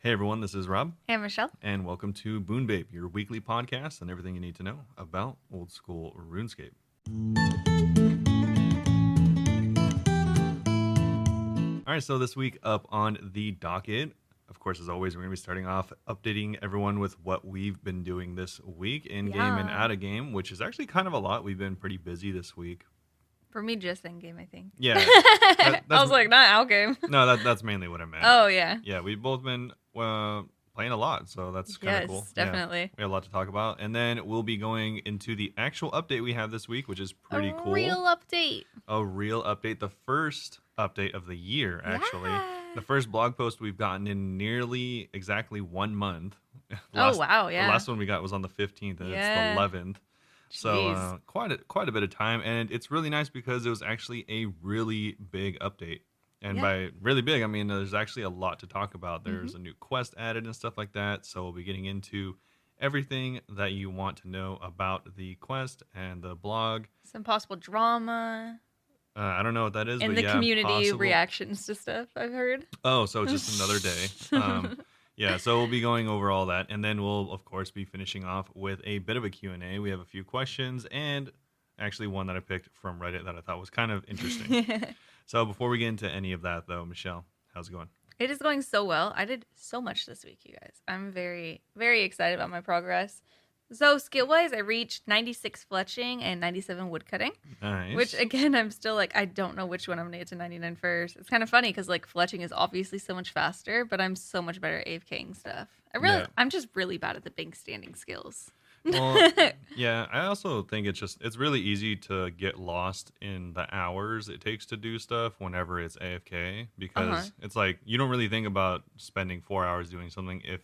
Hey everyone, this is Rob, Hey, Michelle. and welcome to Bunebape, your weekly podcast and everything you need to know about old school RuneScape. All right, so this week up on the docket, of course, as always, we're going to be starting off updating everyone with what we've been doing this week in game and out of game, which is actually kind of a lot. We've been pretty busy this week. For me, just in game, I think. Yeah, I was like, not out game. No, that's mainly what I meant. Oh yeah. Yeah, we've both been playing a lot, so that's kind of cool. Yes, definitely. Yeah, we have a lot to talk about, and then we'll be going into the actual update we have this week, which is pretty cool. A real update. A real update, the first update of the year, actually. Yeah. The first blog post we've gotten in nearly exactly 1 month. Oh wow, yeah. The last one we got was on the 15th, and Yeah. it's the 11th. So Jeez. quite a bit of time, and it's really nice because it was actually a really big update. And by really big, I mean there's actually a lot to talk about. There's a new quest added and stuff like that. So we'll be getting into everything that you want to know about the quest and the blog. Some possible drama. I don't know what that is, And but the yeah, community possible. reactions to stuff, I've heard. Oh, so it's just another day. Yeah, so we'll be going over all that, and then we'll, of course, be finishing off with a bit of a Q&A. We have a few questions, and actually one that I picked from Reddit that I thought was kind of interesting. So before we get into any of that, though, Michelle, how's it going? It is going so well. I did so much this week, you guys. I'm very, very excited about my progress. So skill-wise, I reached 96 fletching and 97 woodcutting. Nice. Which, again, I'm still like, I don't know which one I'm going to get to 99 first. It's kind of funny because, like, fletching is obviously so much faster, but I'm so much better at AFKing stuff. I'm just really bad at the big standing skills. Well, yeah, I also think it's really easy to get lost in the hours it takes to do stuff whenever it's AFK because it's like you don't really think about spending 4 hours doing something if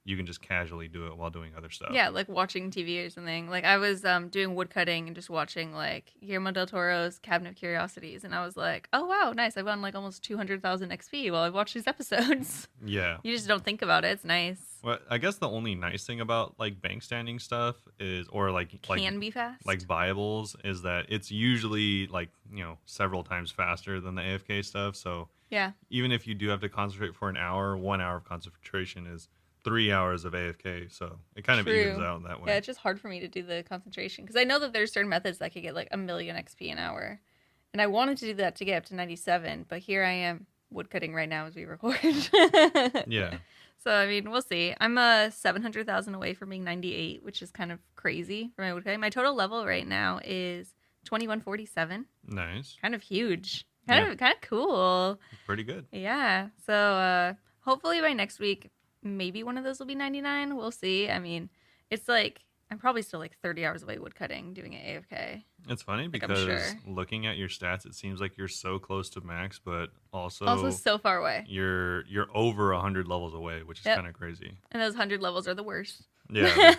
you can just casually do it while doing other stuff. Yeah, like watching TV or something. Like I was doing woodcutting and just watching like Guillermo del Toro's Cabinet of Curiosities, and I was like, oh wow, nice! I've gotten like almost 200,000 XP while I watch these episodes. Yeah. You just don't think about it. It's nice. Well, I guess the only nice thing about like bank standing stuff is, or Can be fast. like viables, is that it's usually like several times faster than the AFK stuff. So yeah, even if you do have to concentrate for an hour, 1 hour of concentration is 3 hours of AFK, so it kind of evens out that way. Yeah, it's just hard for me to do the concentration because I know that there's certain methods that could get like 1,000,000 XP an hour, and I wanted to do that to get up to 97, but here I am woodcutting right now as we record. Yeah. So I mean, we'll see. I'm 700,000 away from being 98, which is kind of crazy for my woodcutting. My total level right now is 2147. Nice. Kind of huge. Kind of cool. Pretty good. Yeah. So hopefully by next week, maybe one of those will be 99. We'll see. I mean, it's like I'm probably still like 30 hours away woodcutting, doing it AFK. It's funny because looking at your stats, it seems like you're so close to max, but also so far away. You're over 100 levels away, which is kind of crazy. And those 100 levels are the worst. Yeah.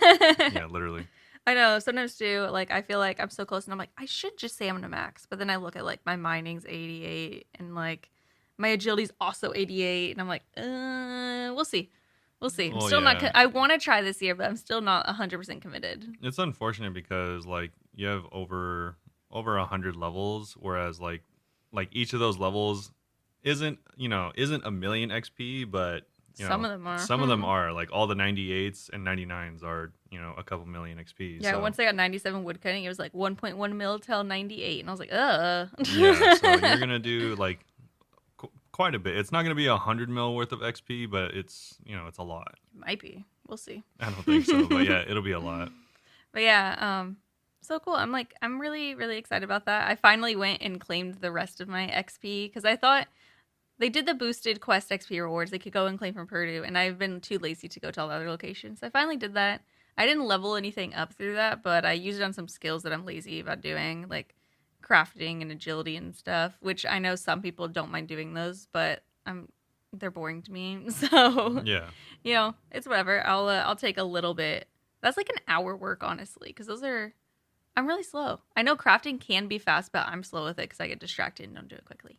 Yeah, literally. I know. Sometimes too, like I feel like I'm so close, and I'm like, I should just say I'm gonna max, but then I look at like my mining's 88, and like my agility's also 88, and I'm like, we'll see. We'll see. I'm still not. I want to try this year, but I'm still not 100% committed. It's unfortunate because like you have over 100 levels, whereas like each of those levels isn't 1,000,000 XP, but some of them are. Some of them are like all the 98s and 99s are a couple million XP. Yeah. So. Once I got 97 woodcutting, it was like 1.1 mil till 98, and I was like, Yeah. So you're gonna do like quite a bit. It's not going to be 100 mil worth of XP, but it's it's a lot. It might be. We'll see. I don't think so, but yeah, it'll be a lot. But yeah, so cool. I'm really, really excited about that. I finally went and claimed the rest of my XP because I thought they did the boosted quest XP rewards. They could go and claim from Purdue, and I've been too lazy to go to all the other locations. So I finally did that. I didn't level anything up through that, but I used it on some skills that I'm lazy about doing, like crafting and agility and stuff, which I know some people don't mind doing those, but they're boring to me. So yeah, it's whatever. I'll take a little bit. That's like an hour work, honestly, because I'm really slow. I know crafting can be fast, but I'm slow with it because I get distracted and don't do it quickly.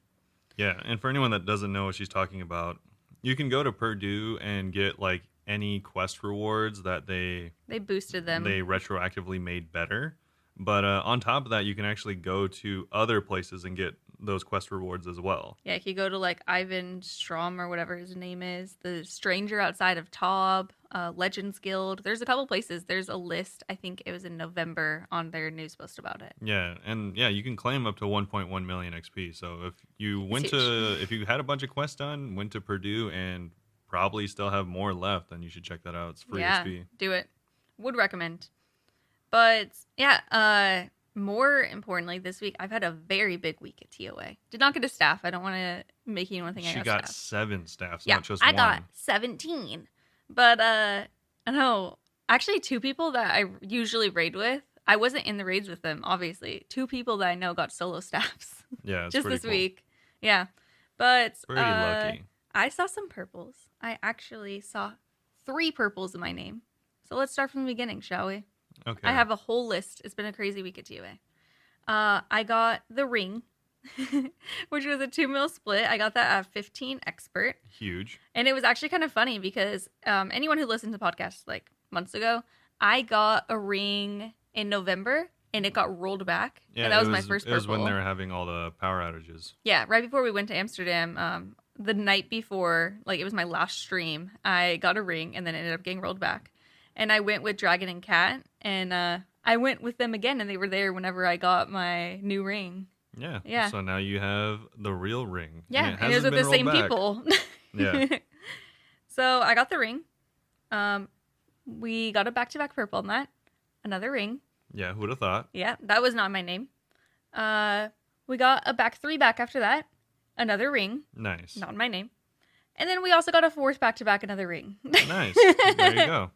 Yeah, and for anyone that doesn't know what she's talking about, you can go to Purdue and get like any quest rewards that they boosted them. They retroactively made better. But on top of that, you can actually go to other places and get those quest rewards as well. Yeah, if you go to like Ivan Strom or whatever his name is, the Stranger Outside of Tob, Legends Guild. There's a couple places. There's a list. I think it was in November on their news post about it. Yeah, and yeah, you can claim up to 1.1 million XP. So if you It's huge. if you had a bunch of quests done, went to Purdue, and probably still have more left, then you should check that out. It's free Yeah, XP. do it. Would recommend. But yeah, more importantly, this week I've had a very big week at TOA. Did not get a staff. I don't want to make anyone think I She got got staff. 7 staffs, Yeah, not just I one. got 17. But I know actually 2 people that I usually raid with. I wasn't in the raids with them, obviously. 2 people that I know got solo staffs Yeah, it's just pretty this cool. week. Yeah, but Pretty lucky. I saw some purples. I actually saw 3 purples in my name. So let's start from the beginning, shall we? Okay. I have a whole list. It's been a crazy week at TOA. I got the ring, which was a 2 mil split. I got that at 15 expert. Huge. And it was actually kind of funny because anyone who listened to podcasts like months ago, I got a ring in November and it got rolled back. Yeah, and that was it my first It was when purple. they were having all the power outages. Yeah, right before we went to Amsterdam, the night before, like it was my last stream, I got a ring and then it ended up getting rolled back. And I went with Dragon and Cat, and I went with them again, and they were there whenever I got my new ring. Yeah. Yeah. So now you have the real ring. Yeah, and it was hasn't with the been same rolled back. people. Yeah. So I got the ring. We got a back-to-back purple on that. Another ring. Yeah, who would have thought? Yeah, that was not my name. We got a back after that. Another ring. Nice. Not my name. And then we also got a 4th back-to-back, another ring. Nice. There you go.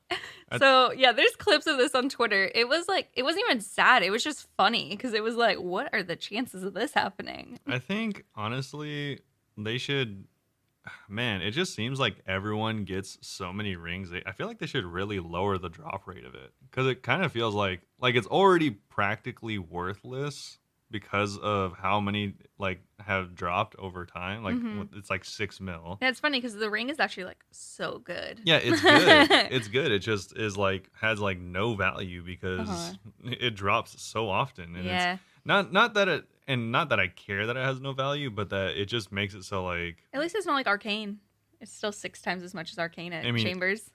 So, yeah, there's clips of this on Twitter. It was like, it wasn't even sad. It was just funny because it was like, what are the chances of this happening? I think, honestly, they should... Man, it just seems like everyone gets so many rings. I feel like they should really lower the drop rate of it. Because it kind of feels like it's already practically worthless because of how many like have dropped over time. Like it's like 6 mil. Yeah, it's funny because the ring is actually like so good. Yeah, it's good. It's good. It just is like has like no value because it drops so often. And Yeah. it's not that it and not that I care that it has no value, but that it just makes it so like At least it's not like Arcane. It's still 6 times as much as Arcane at I mean, Chambers.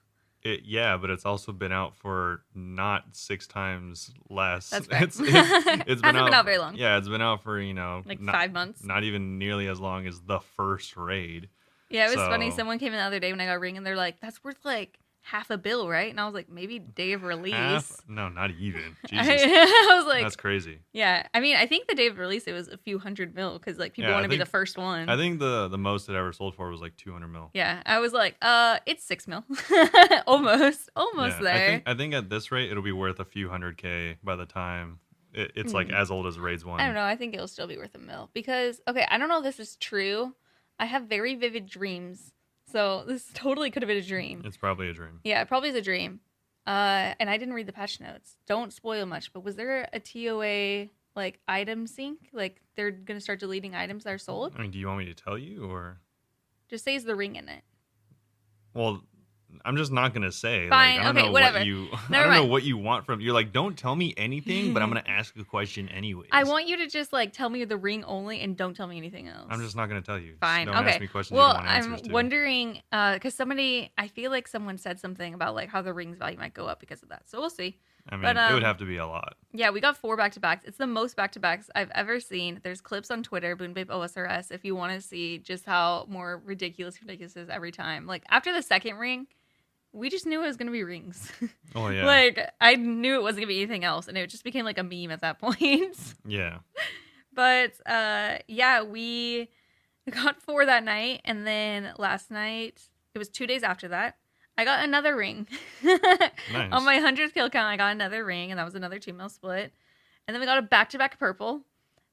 yeah, but it's also been out for not 6 times less. That's fair. It's been Hasn't been out very long. Yeah, it's been out for Like not, 5 months. Not even nearly as long as the first raid. Yeah, it was funny. So- Someone came in the other day when I got a ring and they're like, that's worth like half a bill, right? And I was like, maybe day of release. No, not even. Jesus, I was like, that's crazy. yeah. I mean, I think the day of release it was a few hundred mil because like people Yeah, I want to be the think- first one. I think the most it ever sold for was like 200 mil. Yeah, I was like, it's 6 mil, almost Yeah, there. I think at this rate it'll be worth a few 100K by the time it's like as old as Raids 1. I don't know. I think it'll still be worth a mil because okay, I don't know if this is true. I have very vivid dreams, so this totally could have been a dream. It's probably a dream. Yeah, it probably is a dream. And I didn't read the patch notes. Don't spoil much, but was there a TOA like item sync? Like they're gonna start deleting items that are sold? I mean, do you want me to tell you or? Just say is the ring in it. Well, I'm just not gonna say. Fine, Like, I don't okay, know whatever. what you. I Never don't know mind. what you want from. You're like, don't tell me anything, but I'm gonna ask a question anyways. I want you to just like tell me the ring only and don't tell me anything else. I'm just not gonna tell you. Just Fine. Don't Okay. ask me questions Well, you don't want I'm answers to. wondering because I feel like someone said something about like how the ring's value might go up because of that. So we'll see. I mean, but, it would have to be a lot. Yeah, we got 4 back-to-backs. It's the most back-to-backs I've ever seen. There's clips on Twitter, Bunebapeosrs, if you want to see just how more ridiculous it is every time. Like after the second ring, we just knew it was gonna be rings. Oh yeah. Like I knew it wasn't gonna be anything else, and it just became like a meme at that point. Yeah. But yeah, we got 4 that night, and then last night it was 2 days after that. I got another ring. Nice. On my 100th kill count, I got another ring, and that was another 2 mil split. And then we got a back-to-back purple,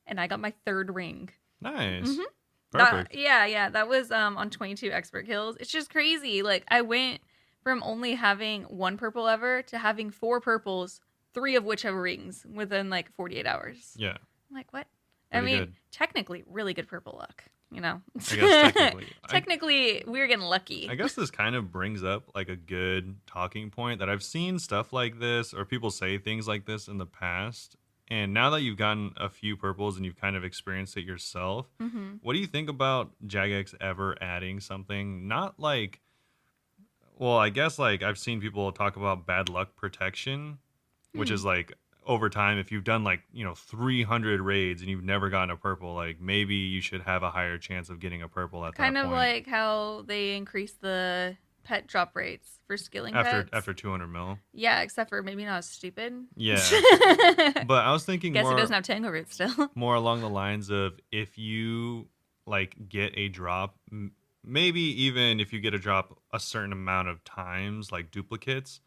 and I got my 3rd ring. Nice. Mhm. Perfect. Yeah, that was on 22 expert kills. It's just crazy. Like I went from only having 1 purple ever to having 4 purples, 3 of which have rings within like 48 hours. Yeah. I'm like, what? Pretty I mean, good. technically, really good purple luck, you know? I guess technically. Technically, we were getting lucky. I guess this kind of brings up like a good talking point that I've seen stuff like this or people say things like this in the past, And now that you've gotten a few purples and you've kind of experienced it yourself, Mm-hmm. what do you think about Jagex ever adding something not like, well, I guess like I've seen people talk about bad luck protection, which Hmm. is like over time, if you've done like, 300 raids and you've never gotten a purple, like maybe you should have a higher chance of getting a purple at Kind that of point like how they increase the pet drop rates for skilling pets. after 200 mil. Yeah, except for maybe not as stupid. Yeah. But I was thinking Guess it doesn't have tango roots still. more along the lines of if you like get a drop, maybe even if you get a drop a certain amount of times, like duplicates,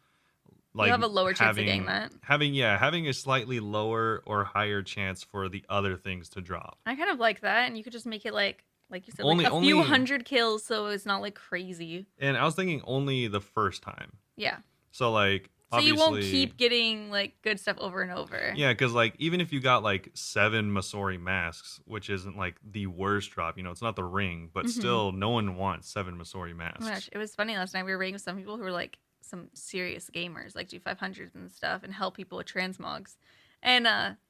You like have a lower chance of getting that. having a slightly lower or higher chance for the other things to drop. I kind of like that, and you could just make it like you said, Only like a few only hundred kills, so it's not like crazy. and I was thinking only the first time. Yeah. So like So you won't obviously keep getting like good stuff over and over. yeah, because like even if you got like 7 Masori masks, which isn't like the worst drop, it's not the ring, but Mm-hmm. still no one wants 7 Masori Oh masks. my gosh, it was funny last night. We were raiding with some people who were like some serious gamers, like do 500s and stuff, and help people with transmogs. And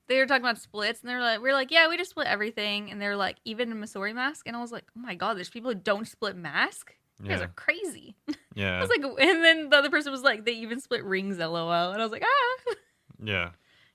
they were talking about splits, and we are like, yeah, we just split everything. And they're like, even a Masori mask. And I was like, oh my god, there's people who don't split mask. You guys Yeah. are crazy. I Yeah. was like, and then the other person was like, they even split rings, lol. And I was like, ah. Yeah.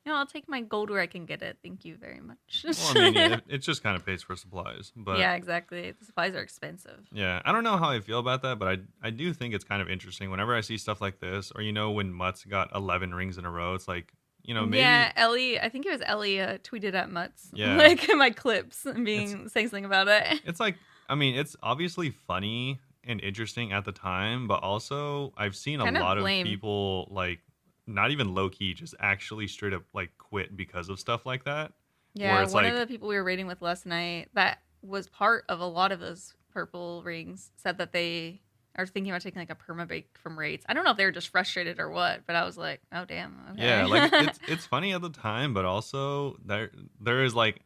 I'll take my gold where I can get it. Thank you very much. Well, I mean, it just kind of pays for supplies, but yeah, exactly. The supplies are expensive. yeah, I don't know how I feel about that, but I do think it's kind of interesting whenever I see stuff like this, or when Mutts got 11 rings in a row. It's like maybe Yeah, Ellie. I think it was Ellie tweeted at Mutts, Yeah. like in my clips, and saying something about it. it's like I mean it's obviously funny and interesting at the time, but also I've seen a Kind of lot of lame. people like not even low key, just actually straight up like quit because of stuff like that. Yeah, Where it's one like of the people we were raiding with last night that was part of a lot of those purple rings said that they are thinking about taking like a permabank from raids. I don't know if they were just frustrated or what, but I was like, oh damn, okay. yeah, like it's funny at the time, but also there is like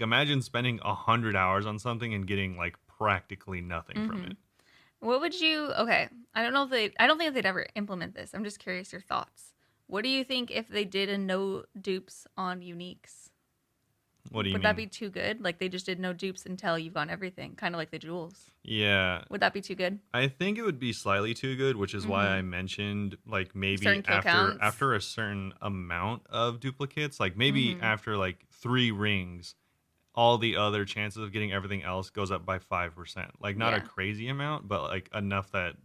imagine spending 100 hours on something and getting like practically nothing from Mhm. it. What would you? Okay, I don't think they'd ever implement this. I'm just curious your thoughts. What do you think if they did a no dupes on uniques? What do you Would mean? that be too good? Like they just did no dupes until you've gotten everything, kind of like the jewels. Yeah, Would that be too good? I think it would be slightly too good, which is why Mhm. I mentioned like maybe Certain kill after counts. after a certain amount of duplicates, like maybe Mhm. after like 3 rings, all the other chances of getting everything else goes up by 5%. Like not a Yeah. crazy amount, but like enough that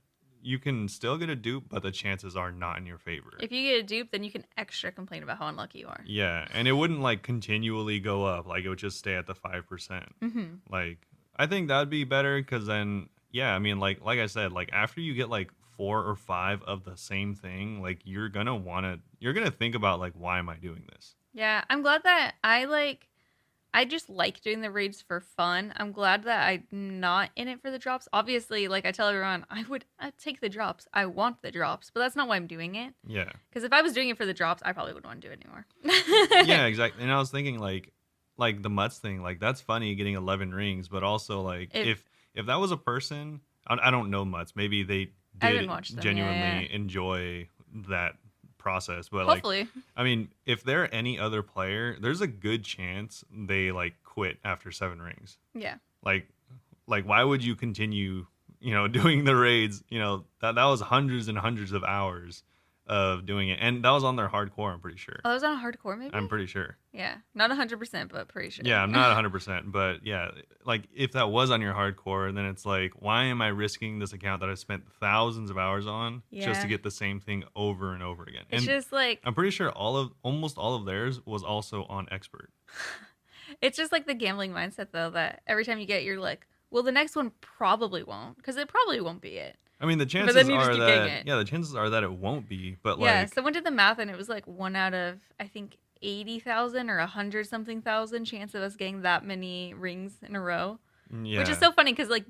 you can still get a dupe, but the chances are not in your favor. If you get a dupe, then you can extra complain about how unlucky you are. Yeah, and it wouldn't like continually go up. Like it would just stay at the 5%. Mm-hmm. Like I think that'd be better because then yeah, I mean like I said, like after you get like 4 or 5 of the same thing, like you're gonna think about like why am I doing this? Yeah, I'm glad that I just like doing the raids for fun. I'm glad that I'm not in it for the drops. Obviously, like I tell everyone, I'd take the drops. I want the drops, but that's not why I'm doing it. Yeah. Because if I was doing it for the drops, I probably wouldn't want to do it anymore. Yeah, exactly. And I was thinking like the Mutts thing, like that's funny getting 11 rings, but also like if that was a person, I don't know Mutts, maybe they I did didn't watch them, genuinely yeah. enjoy that process, but Hopefully. I mean, if they're any other player, there's a good chance they like quit after 7 rings. Yeah. Like why would you continue, doing the raids? That was hundreds and hundreds of hours of doing it, and that was on their hardcore. I'm pretty sure. Oh, that was on a hardcore maybe? I'm pretty sure. Yeah. Not 100%, but pretty sure. Yeah, I'm not 100%, but yeah, like if that was on your hardcore, then it's like, why am I risking this account that I spent thousands of hours on just Yeah. to get the same thing over and over again? It's And just like I'm pretty sure almost all of theirs was also on expert. it's just like the gambling mindset though that every time you get you're like, well the next one probably won't because it probably won't be it. I mean, the chances then you just are keep getting that it. yeah, the chances are that it won't be, but Yeah, like someone did the math and it was like 1 out of I think 80,000 or 100 something thousand chance of us getting that many rings in a row. yeah, Which is so funny because like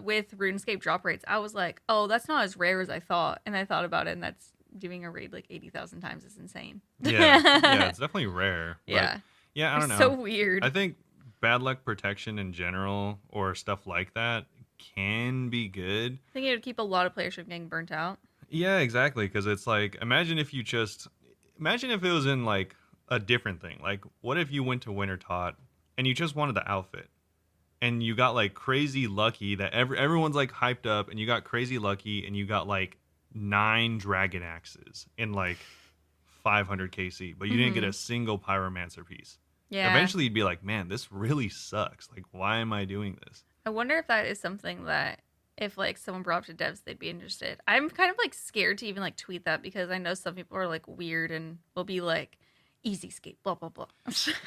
with RuneScape drop rates, I was like, oh, that's not as rare as I thought, and I thought about it, and that's doing a raid like 80,000 times is insane. yeah, it's definitely rare. But Yeah, yeah, I don't know. it's so weird. I think bad luck protection in general or stuff like that can be good. I think it would keep a lot of players from getting burnt out. Yeah, exactly. Because it's like, imagine if it was in like a different thing. Like, what if you went to Winter Tot and you just wanted the outfit, and you got like crazy lucky that everyone's like hyped up, and you got crazy lucky and you got like 9 dragon axes in like 500 KC, but you didn't get a single pyromancer piece. Yeah. Eventually you'd be like, man, this really sucks. Like, why am I doing this? I wonder if that is something that if like someone brought up to devs, they'd be interested. I'm kind of like scared to even like tweet that because I know some people are like weird and will be like, easy skate, blah, blah, blah.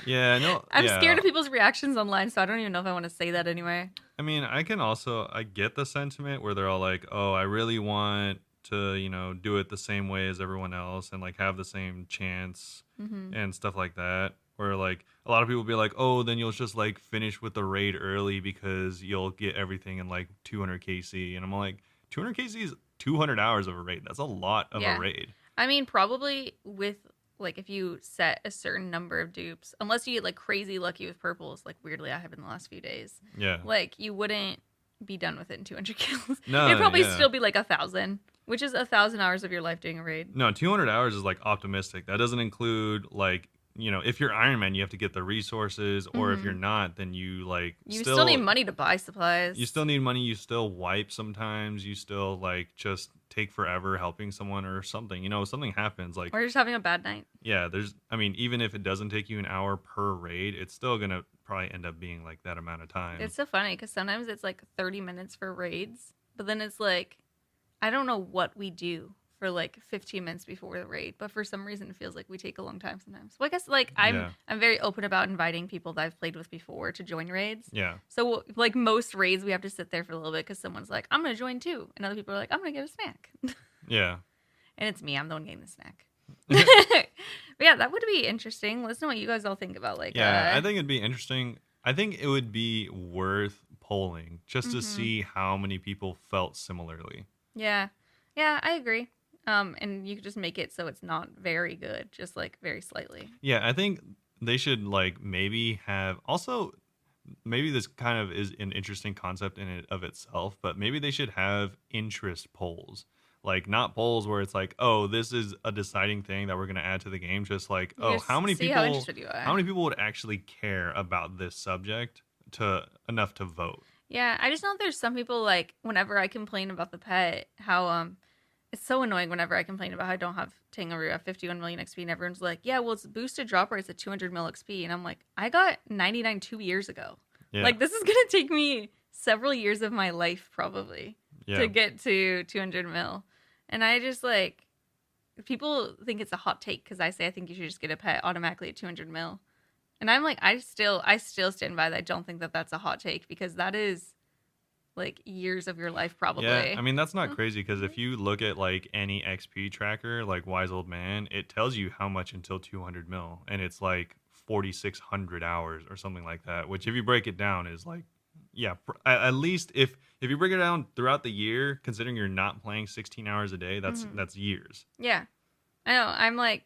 Yeah, no. I'm yeah. scared of people's reactions online, so I don't even know if I want to say that anyway. I mean, I get the sentiment where they're all like, oh, I really want to, do it the same way as everyone else and like have the same chance and stuff like that. Or like a lot of people be like, oh, then you'll just like finish with the raid early because you'll get everything in like 200 KC. And I'm like, 200 KC is 200 hours of a raid. That's a lot of a raid. I mean, probably with like if you set a certain number of dupes, unless you get like crazy lucky with purples, like weirdly I have in the last few days. Yeah. Like you wouldn't be done with it in 200 kills. No, it'd probably still be like 1,000, which is 1,000 hours of your life doing a raid. No, 200 hours is like optimistic. That doesn't include like, if you're Iron Man, you have to get the resources, or if you're not, then you like you still need money to buy supplies. You still need money. You still wipe sometimes. You still like just take forever helping someone or something. Something happens like, or you're just having a bad night. Yeah, even if it doesn't take you an hour per raid, it's still gonna probably end up being like that amount of time. It's so funny because sometimes it's like 30 minutes for raids, but then it's like, I don't know what we do for like 15 minutes before the raid, but for some reason it feels like we take a long time sometimes. Well, I guess like I'm very open about inviting people that I've played with before to join raids. Yeah. So like most raids, we have to sit there for a little bit because someone's like, I'm gonna join too, and other people are like, I'm gonna get a snack. Yeah. And it's me. I'm the one getting the snack. But yeah, that would be interesting. Let us know what you guys all think about like. Yeah, I think it'd be interesting. I think it would be worth polling just to see how many people felt similarly. Yeah. Yeah, I agree. And you could just make it so it's not very good, just like very slightly. Yeah, I think they should like maybe have also maybe this kind of is an interesting concept in it of itself, but maybe they should have interest polls. Like not polls where it's like, oh, this is a deciding thing that we're going to add to the game. Just like, oh, how many people would actually care about this subject enough to vote? Yeah, I just know there's some people like whenever I complain about the pet, how it's so annoying whenever I complain about how I don't have Tangaroo at 51 million XP, and everyone's like, yeah, well, it's boosted drop rates at 200 mil XP. And I'm like, I got 99 2 years ago. Yeah. Like, this is going to take me several years of my life probably to get to 200 mil. And I just like, people think it's a hot take because I say I think you should just get a pet automatically at 200 mil. And I'm like, I still stand by that. I don't think that that's a hot take because that is like years of your life probably. Yeah, I mean, that's not crazy because if you look at like any XP tracker, like Wise Old Man, it tells you how much until 200 mil. And it's like 4,600 hours or something like that, which if you break it down is like, yeah, at least if you break it down throughout the year, considering you're not playing 16 hours a day, that's years. Yeah, I know. I'm like,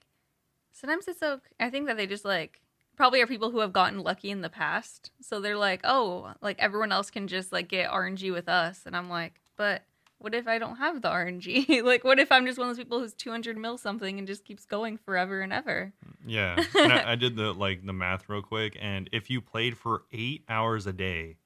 sometimes it's so. I think that they just like probably are people who have gotten lucky in the past, so they're like, oh, like everyone else can just like get RNG with us, and I'm like, but what if I don't have the RNG? Like, what if I'm just one of those people who's 200 mil something and just keeps going forever and ever? Yeah, and I did the math real quick, and if you played for 8 hours a day.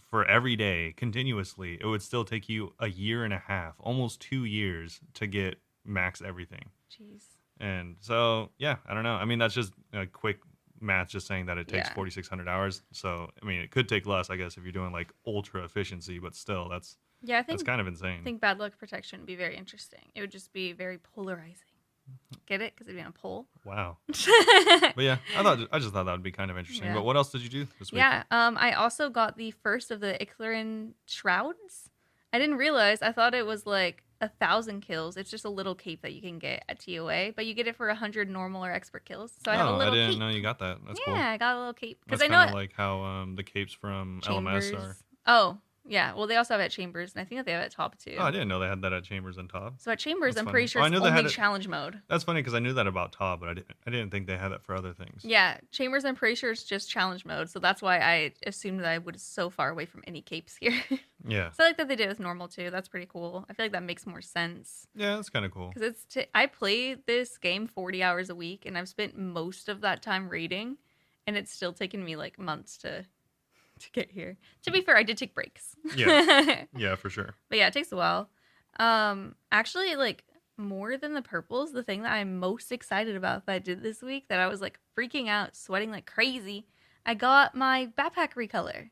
For every day continuously, it would still take you a year and a half, almost 2 years to get max everything. Jeez. And so, yeah, I don't know. I mean, that's just a quick math, just saying that it takes 4,600 hours. So, I mean, it could take less, I guess, if you're doing like ultra efficiency, but still, that's kind of insane. I think bad luck protection would be very interesting. It would just be very polarizing. Get it? Because it'd be on a poll. Wow. But yeah, I just thought that would be kind of interesting. Yeah. But what else did you do this week? Yeah, I also got the first of the Iclarin Shrouds. I didn't realize. I thought it was like 1,000 kills. It's just a little cape that you can get at TOA, but you get it for 100 normal or expert kills. So I have a little cape. I didn't know you got that. That's cool. Yeah, I got a little cape. That's kind of like how the capes from LMS are. Oh, Yeah, well, they also have it at Chambers, and I think that they have it at Top Oh, I too. didn't know they had that at Chambers and Top. So at Chambers, That's I'm funny. pretty sure Oh, I it's knew they only had it. challenge mode. That's funny because I knew that about Top, but I didn't think they had that for other things. Yeah, Chambers, I'm pretty sure it's just challenge mode, so that's why I assumed that I was so far away from any capes here. Yeah. So I like that they did it with normal too. That's pretty cool. I feel like that makes more sense. Yeah, that's kind of cool. Because I play this game 40 hours a week, and I've spent most of that time raiding, and it's still taken me like months to get here. To be fair, I did take breaks. Yeah. Yeah, for sure. But yeah, it takes a while. Actually, like more than the purples, the thing that I'm most excited about that I did this week that I was like freaking out, sweating like crazy, I got my backpack recolor.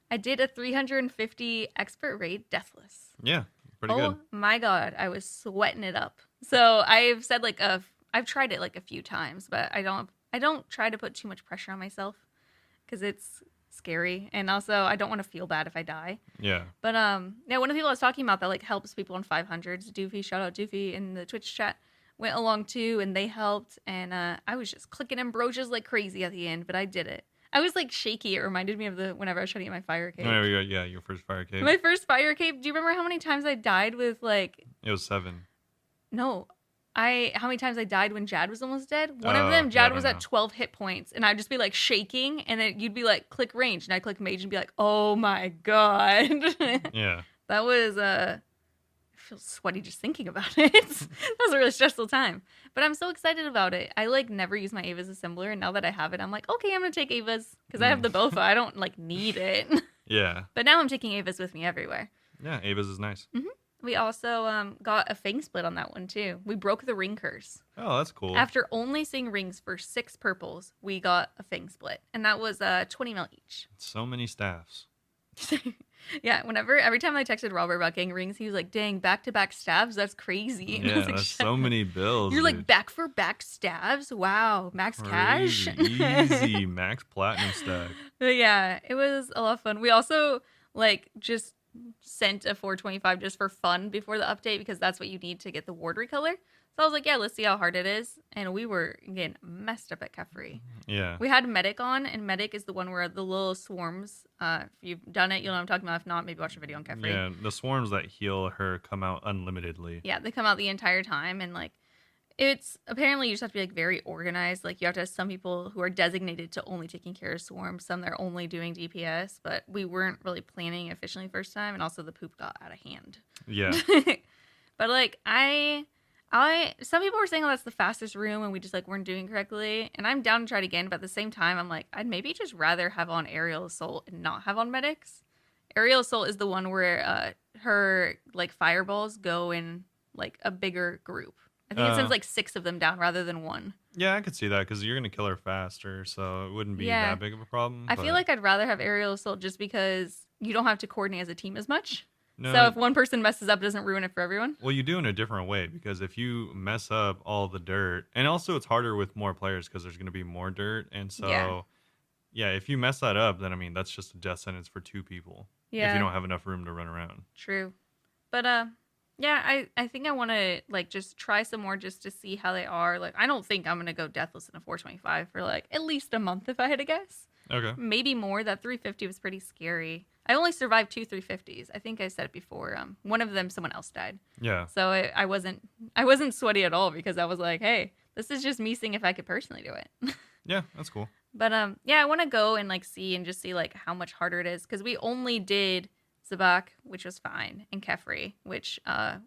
I did a 350 expert raid deathless. Yeah, pretty good. Oh my god, I was sweating it up. So I've said I've tried it like a few times, but I don't try to put too much pressure on myself because it's scary, and also I don't want to feel bad if I die. Yeah. But yeah, one of the people I was talking about that like helps people in 500s, Doofy, shout out Doofy in the Twitch chat, went along too, and they helped, and I was just clicking ambrosias like crazy at the end, but I did it. I was like shaky. It reminded me of whenever I was trying to get my fire cape. Oh, yeah, your first fire cape. My first fire cape. Do you remember how many times I died with like? It was 7. No, how many times I died when Jad was almost dead? One of Oh, them, yeah, I Jad don't was know. at 12 hit points, and I'd just be like shaking, and then you'd be like, click range, and I'd click mage and be like, oh my god. Yeah. That was, I feel sweaty just thinking about it. That was a really stressful time. But I'm so excited about it. I like never use my Ava's assembler, and now that I have it, I'm like, okay, I'm going to take Ava's, because I have the Bofa. I don't like need it. Yeah. But now I'm taking Ava's with me everywhere. Yeah, Ava's is nice. We also got a Fang split on that one too. We broke the ring curse. Oh, that's cool. After only seeing rings for 6 purples, we got a Fang split. And that was 20 mil each. So many staffs. Yeah, every time I texted Robert about getting rings, he was like, dang, back-to-back stabs? That's crazy. And I Yeah, was like, that's "Shut so up." many bills. You're like, dude. back-for-back stabs? Wow, max cash? Crazy. Easy max platinum stack. But yeah, it was a lot of fun. We also, like, just sent a 425 just for fun before the update because that's what you need to get the ward recolor. So I was like, yeah, let's see how hard it is. And we were getting messed up at Kefri. Yeah. We had Medic on, and Medic is the one where the little swarms, if you've done it, you'll know what I'm talking about. If not, maybe watch a video on Kefri. Yeah, the swarms that heal her come out unlimitedly. Yeah, they come out the entire time, and like, it's apparently you just have to be like very organized. Like, you have to have some people who are designated to only taking care of swarms, some that are only doing DPS, but we weren't really planning efficiently first time, and also the poop got out of hand. Yeah. But like, some people were saying, oh, that's the fastest room and we just like weren't doing correctly, and I'm down to try it again, but at the same time I'm like, I'd maybe just rather have on Aerial Assault and not have on Medics. Aerial Assault is the one where her like fireballs go in like a bigger group. I think it sends like 6 of them down rather than 1. Yeah, I could see that because you're going to kill her faster, so it wouldn't be Yeah. that big of a problem. I feel like I'd rather have Aerial Assault just because you don't have to coordinate as a team as much. No, So if one person messes up, it doesn't ruin it for everyone. well, you do in a different way because if you mess up all the dirt, and also it's harder with more players because there's going to be more dirt, and so yeah, if you mess that up, then I mean that's just a death sentence for 2 people. Yeah. If you don't have enough room to run around. True. But yeah, I think I want to like just try some more just to see how they are. Like, I don't think I'm going to go deathless in a 425 for like at least a month if I had to guess. Okay. Maybe more. That 350 was pretty scary. I only survived 2 350s. I think I said it before. One of them someone else died. Yeah. So I wasn't sweaty at all because I was like, hey, this is just me seeing if I could personally do it. Yeah, that's cool. But yeah, I want to go and like see and just see like how much harder it is because we only did Zabak, which was fine, and Kefri, which I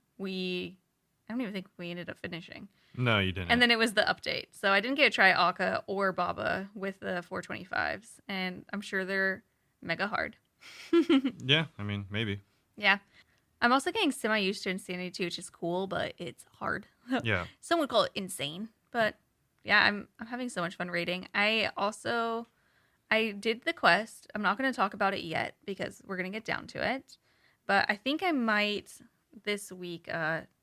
don't even think we ended up finishing. No, you didn't. And then it was the update, so I didn't get to try Akka or Baba with the 425s, and I'm sure they're mega hard. Yeah, I mean, maybe. Yeah. I'm also getting semi-used to Insanity too, which is cool, but it's hard. Yeah. Some would call it insane, but yeah, I'm having so much fun raiding. I did the quest. I'm not going to talk about it yet because we're going to get down to it, but I think I might this week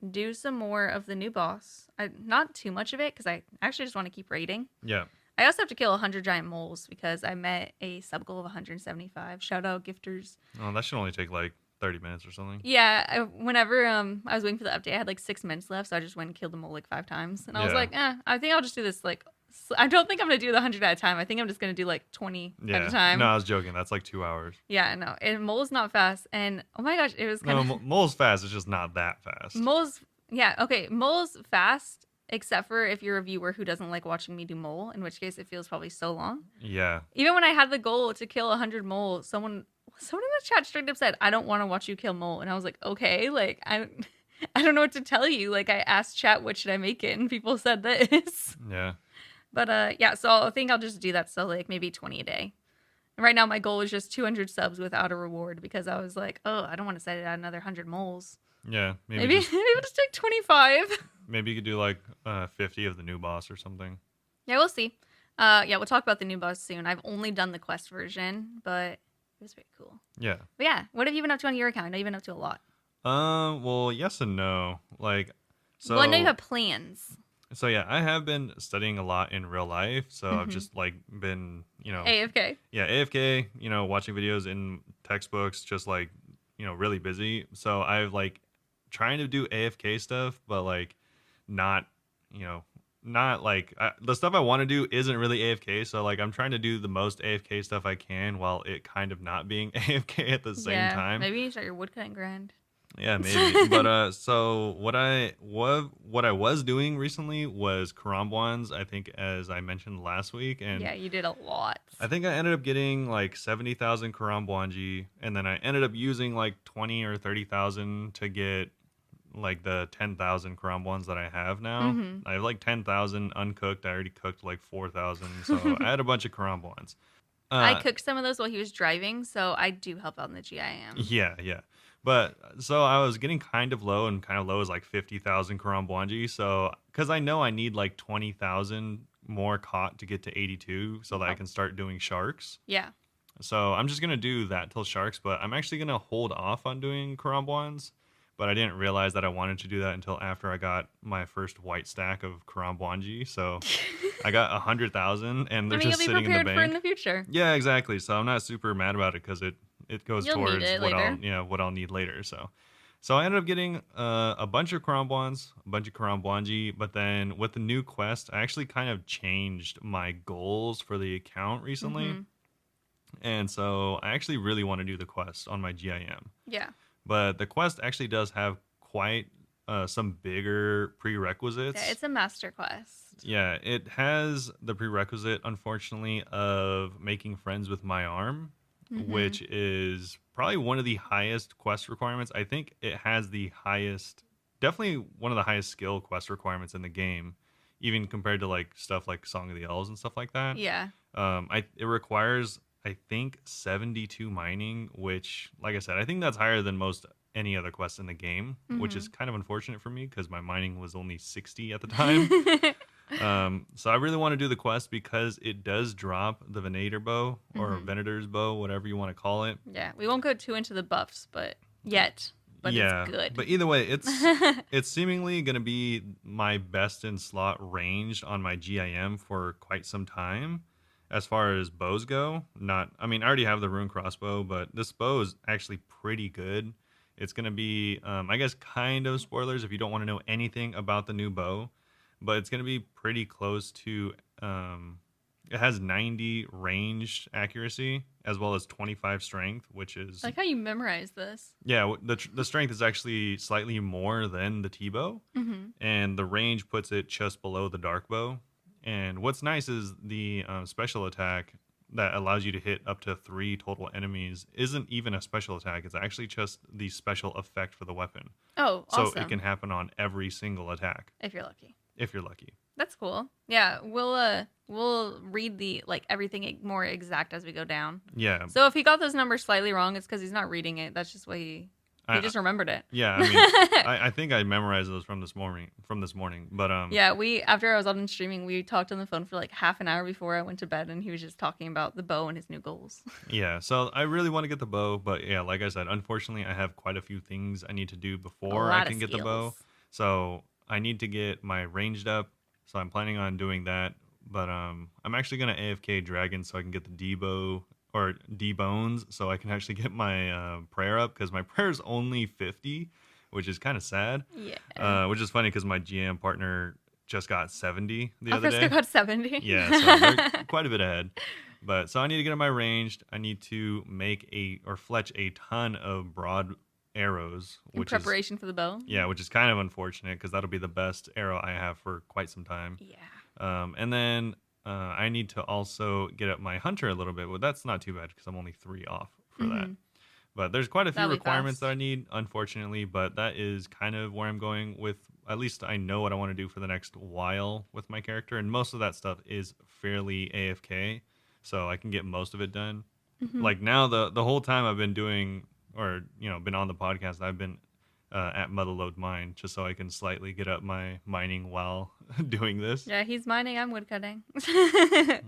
do some more of the new boss. Not too much of it because I actually just want to keep raiding. Yeah. I also have to kill 100 giant moles because I met a sub goal of 175. Shout out gifters. Oh, that should only take like 30 minutes or something. Yeah, whenever I was waiting for the update, I had like 6 minutes left, so I just went and killed the mole like 5 times, and I was Yeah. like, I think I'll just do this like I don't think I'm gonna do the 100 at a time. I think I'm just gonna do like 20 at a Yeah. time. No, I was joking. That's like 2 hours. Yeah, no. And mole's not fast. And oh my gosh, it was kind No, of mole's fast. It's just not that fast. mole's. Yeah, okay. Mole's fast, except for if you're a viewer who doesn't like watching me do mole, in which case it feels probably so long. Yeah. Even when I had the goal to kill 100 mole, someone in the chat straight up said, "I don't want to watch you kill mole," and I was like, "Okay, like I don't know what to tell you." Like I asked chat, "What should I make it?" and people said this. Yeah. But yeah, so I think I'll just do that. So like maybe 20 a day. And right now my goal is just 200 subs without a reward because I was like, oh, I don't want to set it at another 100 moles. Yeah. Maybe we'll just take 25. Maybe you could do like 50 of the new boss or something. Yeah, we'll see. Yeah, we'll talk about the new boss soon. I've only done the quest version, but it was very cool. Yeah. But yeah, what have you been up to on your account? I know you've been up to a lot. Well, yes and no. Like, so. Well, I know you have plans. So yeah, I have been studying a lot in real life. So I've just like been, AFK. Yeah, AFK. Watching videos in textbooks, just like really busy. So I've like trying to do AFK stuff, but like not, not like the stuff I want to do isn't really AFK. So like I'm trying to do the most AFK stuff I can while it kind of not being AFK at the same time. Maybe you start your woodcutting grind. Yeah, maybe. But so what I was doing recently was Karambwans, I think, as I mentioned last week, and yeah, you did a lot. I think I ended up getting like 70,000 Karambwanji, and then I ended up using like 20 or 30,000 to get like the 10,000 Karambwans that I have now. I have like 10,000 uncooked. I already cooked like 4,000, so I had a bunch of Karambwans. I cooked some of those while he was driving, so I do help out in the GIM. Yeah. But so I was getting kind of low, and kind of low is like 50,000 Karambwanji. So because I know I need like 20,000 more caught to get to 82 so that I can start doing sharks. Yeah. So I'm just going to do that till sharks, but I'm actually going to hold off on doing Karambwans. But I didn't realize that I wanted to do that until after I got my first white stack of Karambwanji. So I got 100,000 and they're just sitting in the bank. You'll be prepared for in the future. Yeah, exactly. So I'm not super mad about it because it goes towards what what I'll need later. So I ended up getting a bunch of Karambwans, a bunch of Karambwanji, but then with the new quest, I actually kind of changed my goals for the account recently. And so I actually really want to do the quest on my GIM. Yeah. But the quest actually does have quite some bigger prerequisites. Yeah, it's a master quest. Yeah, it has the prerequisite, unfortunately, of making friends with my arm, which is probably one of the highest quest requirements. I think it has the highest, definitely one of the highest skill quest requirements in the game, even compared to like stuff like Song of the Elves and stuff like that. Yeah. It requires, I think, 72 mining, which, like I said, I think that's higher than most any other quest in the game, which is kind of unfortunate for me because my mining was only 60 at the time. So I really want to do the quest because it does drop the Venator bow or Venator's bow, whatever you want to call it. Yeah, we won't go too into the buffs, but it's good. But either way, it's seemingly going to be my best in slot ranged on my GIM for quite some time. As far as bows go, I already have the rune crossbow, but this bow is actually pretty good. It's going to be, I guess, kind of spoilers if you don't want to know anything about the new bow, but it's going to be pretty close to, it has 90 range accuracy as well as 25 strength, which is... I like how you memorize this. Yeah, the strength is actually slightly more than the T-bow, and the range puts it just below the dark bow. And what's nice is the special attack that allows you to hit up to 3 total enemies isn't even a special attack. It's actually just the special effect for the weapon. Oh, awesome. So it can happen on every single attack. If you're lucky. If you're lucky. That's cool. Yeah, we'll read the everything more exact as we go down. Yeah. So if he got those numbers slightly wrong, it's because he's not reading it. That's just what he just remembered it. Yeah, I think I memorized those from this morning. But yeah, after I was on streaming, we talked on the phone for like half an hour before I went to bed, and he was just talking about the bow and his new goals. Yeah, so I really want to get the bow, but yeah, like I said, unfortunately, I have quite a few things I need to do before I can get the bow. So I need to get my ranged up. So I'm planning on doing that, but I'm actually gonna AFK dragon so I can get the D-bow or D-bones, so I can actually get my prayer up, because my prayer is only 50, which is kind of sad. Yeah. Which is funny because my GM partner just got 70 the other Fresco day. got 70. Yeah, so they're quite a bit ahead. But so I need to get on my ranged. I need to fletch a ton of broad arrows, In preparation for the bow. which is kind of unfortunate because that'll be the best arrow I have for quite some time. Yeah. And then I need to also get up my hunter a little bit. Well, that's not too bad because I'm only 3 off for that. But there's quite a few That'll be requirements fast. that I need, unfortunately. But that is kind of where I'm going with. At least I know what I want to do for the next while with my character, and most of that stuff is fairly AFK, so I can get most of it done. Like now, the whole time I've been doing, or been on the podcast, I've been at Motherlode Mine just so I can slightly get up my mining while doing this. Yeah, he's mining. I'm woodcutting.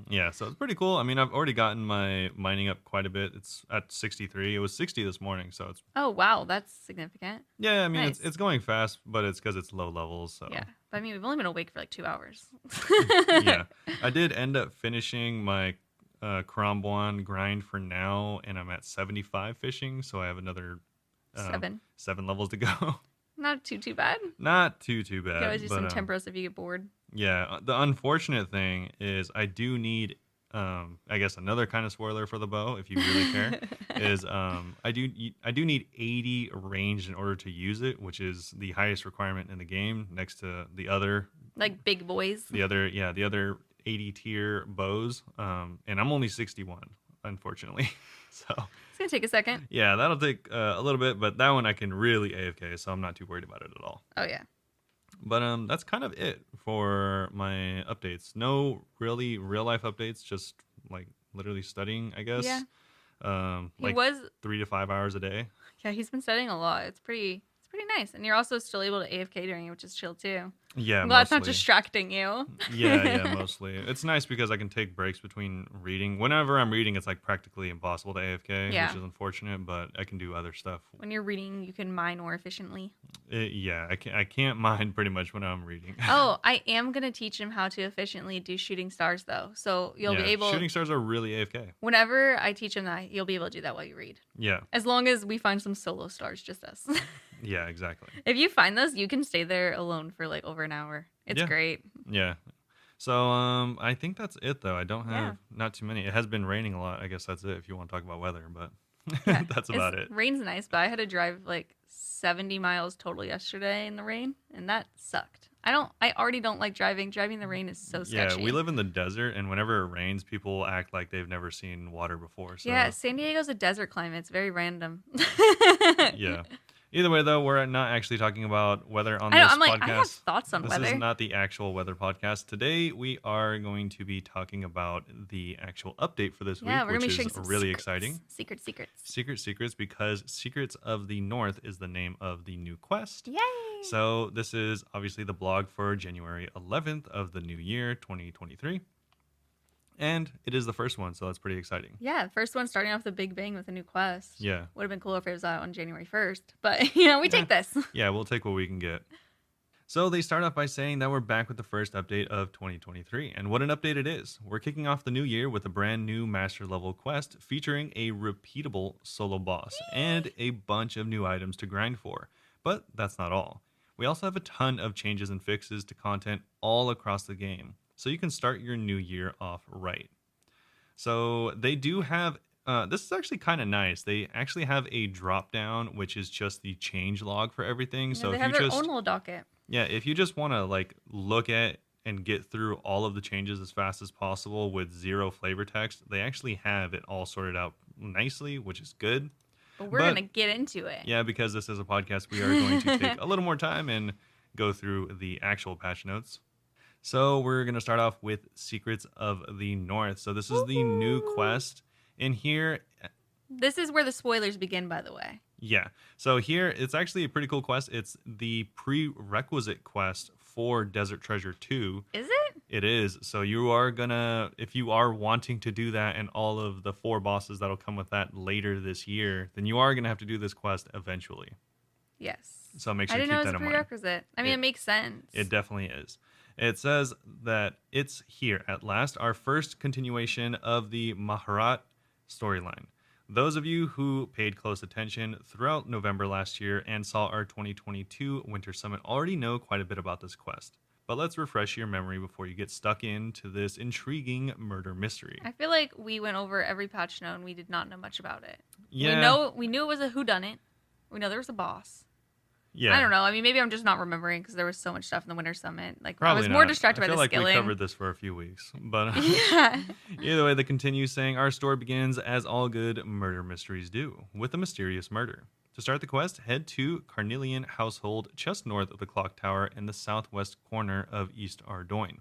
Yeah, so it's pretty cool. I mean, I've already gotten my mining up quite a bit. It's at 63. It was 60 this morning, so it's Oh wow, that's significant. yeah. I mean, Nice. it's going fast, but it's because it's low levels. So Yeah, but I mean, we've only been awake for like 2 hours. yeah, I did end up finishing my Karambuan grind for now, and I'm at 75 fishing, so I have another 7 levels to go. Not too bad. Not too You bad. can always do some but, Temperos if you get bored. yeah, the unfortunate thing is I do need, I guess another kind of spoiler for the bow, if you really care, is I do need 80 range in order to use it, which is the highest requirement in the game, next to the other Like big boys. the other 80 tier bows, and I'm only 61, unfortunately. So It's gonna take a second. yeah, that'll take a little bit, but that one I can really AFK, so I'm not too worried about it at all. Oh yeah. But that's kind of it for my updates. No really real life updates, just like literally studying, I guess. Yeah. He Like was. 3 to 5 hours a day. Yeah, he's been studying a lot. It's pretty nice, and you're also still able to AFK during it, which is chill too. Yeah, I'm glad it's not mostly. distracting you. Yeah, mostly. It's nice because I can take breaks between reading. Whenever I'm reading, it's like practically impossible to AFK, Yeah. which is unfortunate, but I can do other stuff. When you're reading, you can mine more efficiently. Yeah, I can't mind pretty much when I'm reading. Oh, I am gonna teach him how to efficiently do shooting stars though, so you'll be able. Shooting stars are really AFK. Whenever I teach him that, you'll be able to do that while you read. Yeah, As long as we find some solo stars, just us. yeah, exactly. If you find those, you can stay there alone for like over an hour. It's Yeah. great. Yeah. So I think that's it though. I don't have not too many. It has been raining a lot. I guess that's it if you want to talk about weather, but Yeah, that's about it. Rain's nice, but I had to drive like 70 miles total yesterday in the rain, and that sucked. I already don't like driving. Driving in the rain is so sketchy. Yeah, we live in the desert, and whenever it rains, people act like they've never seen water before. So Yeah, San Diego's a desert climate. It's very random. yeah. Either way, though, we're not actually talking about weather on I know, this I'm like, podcast. I have thoughts on This weather. is not the actual weather podcast. Today, we are going to be talking about the actual update for this Yeah, week, we're gonna be which sharing is some really secrets. exciting. Secrets. Because Secrets of the North is the name of the new quest. Yay! So this is obviously the blog for January 11th of the new year, 2023. And it is the first one, so that's pretty exciting. Yeah, first one starting off the big bang with a new quest. Yeah. Would have been cooler if it was out on January 1st, but we take this. Yeah, we'll take what we can get. So they start off by saying that we're back with the first update of 2023, and what an update it is. We're kicking off the new year with a brand new master level quest featuring a repeatable solo boss and a bunch of new items to grind for. But that's not all. We also have a ton of changes and fixes to content all across the game, so you can start your new year off right. So they do have this is actually kind of nice. They actually have a drop down, which is just the change log for everything. Yeah, So they if have you their just own little docket. yeah, if you just want to like look at and get through all of the changes as fast as possible with zero flavor text, they actually have it all sorted out nicely, which is good. But we're going to get into it. Yeah, because this is a podcast, we are going to take a little more time and go through the actual patch notes. So we're going to start off with Secrets of the North. So this is the new quest. In here, this is where the spoilers begin, by the way. yeah. So here, it's actually a pretty cool quest. It's the prerequisite quest for Desert Treasure 2. Is it? It is. So you are gonna, if you are wanting to do that and all of the 4 bosses that'll come with that later this year, then you are gonna have to do this quest eventually. Yes. So make sure I to didn't keep know it that was a in mind. prerequisite. I mean, it makes sense. It definitely is. It says that it's here at last, our first continuation of the Maharat storyline. Those of you who paid close attention throughout November last year and saw our 2022 Winter Summit already know quite a bit about this quest. But let's refresh your memory before you get stuck into this intriguing murder mystery. I feel like we went over every patch known. We did not know much about it. Yeah, We knew it was a whodunit. We know there was a boss. I yeah, don't know. I mean, maybe I'm just not remembering because there was so much stuff in the Winter Summit. Like I probably was more not. distracted I by feel the like we skilling. covered this for a few weeks. But Yeah. either way, they continue saying our story begins as all good murder mysteries do, with a mysterious murder. To start the quest, head to Carnelian Household, just north of the clock tower in the southwest corner of East Ardoyne.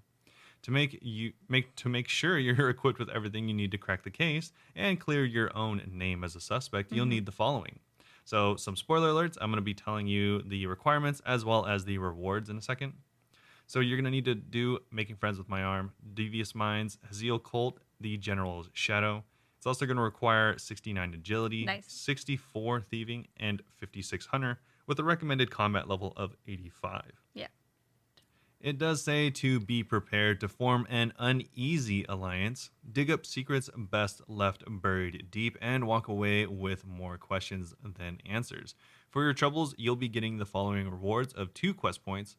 To make sure you're equipped with everything you need to crack the case and clear your own name as a suspect, you'll hmm need the following. So, some spoiler alerts. I'm going to be telling you the requirements as well as the rewards in a second. So, you're going to need to do Making Friends with My Arm, Devious Minds, Haziel Cult, the General's Shadow. It's also going to require 69 Agility, Nice. 64 Thieving, and 56 Hunter, with a recommended combat level of 85. Yeah. It does say to be prepared to form an uneasy alliance, dig up secrets best left buried deep, and walk away with more questions than answers. For your troubles, you'll be getting the following rewards of 2 quest points,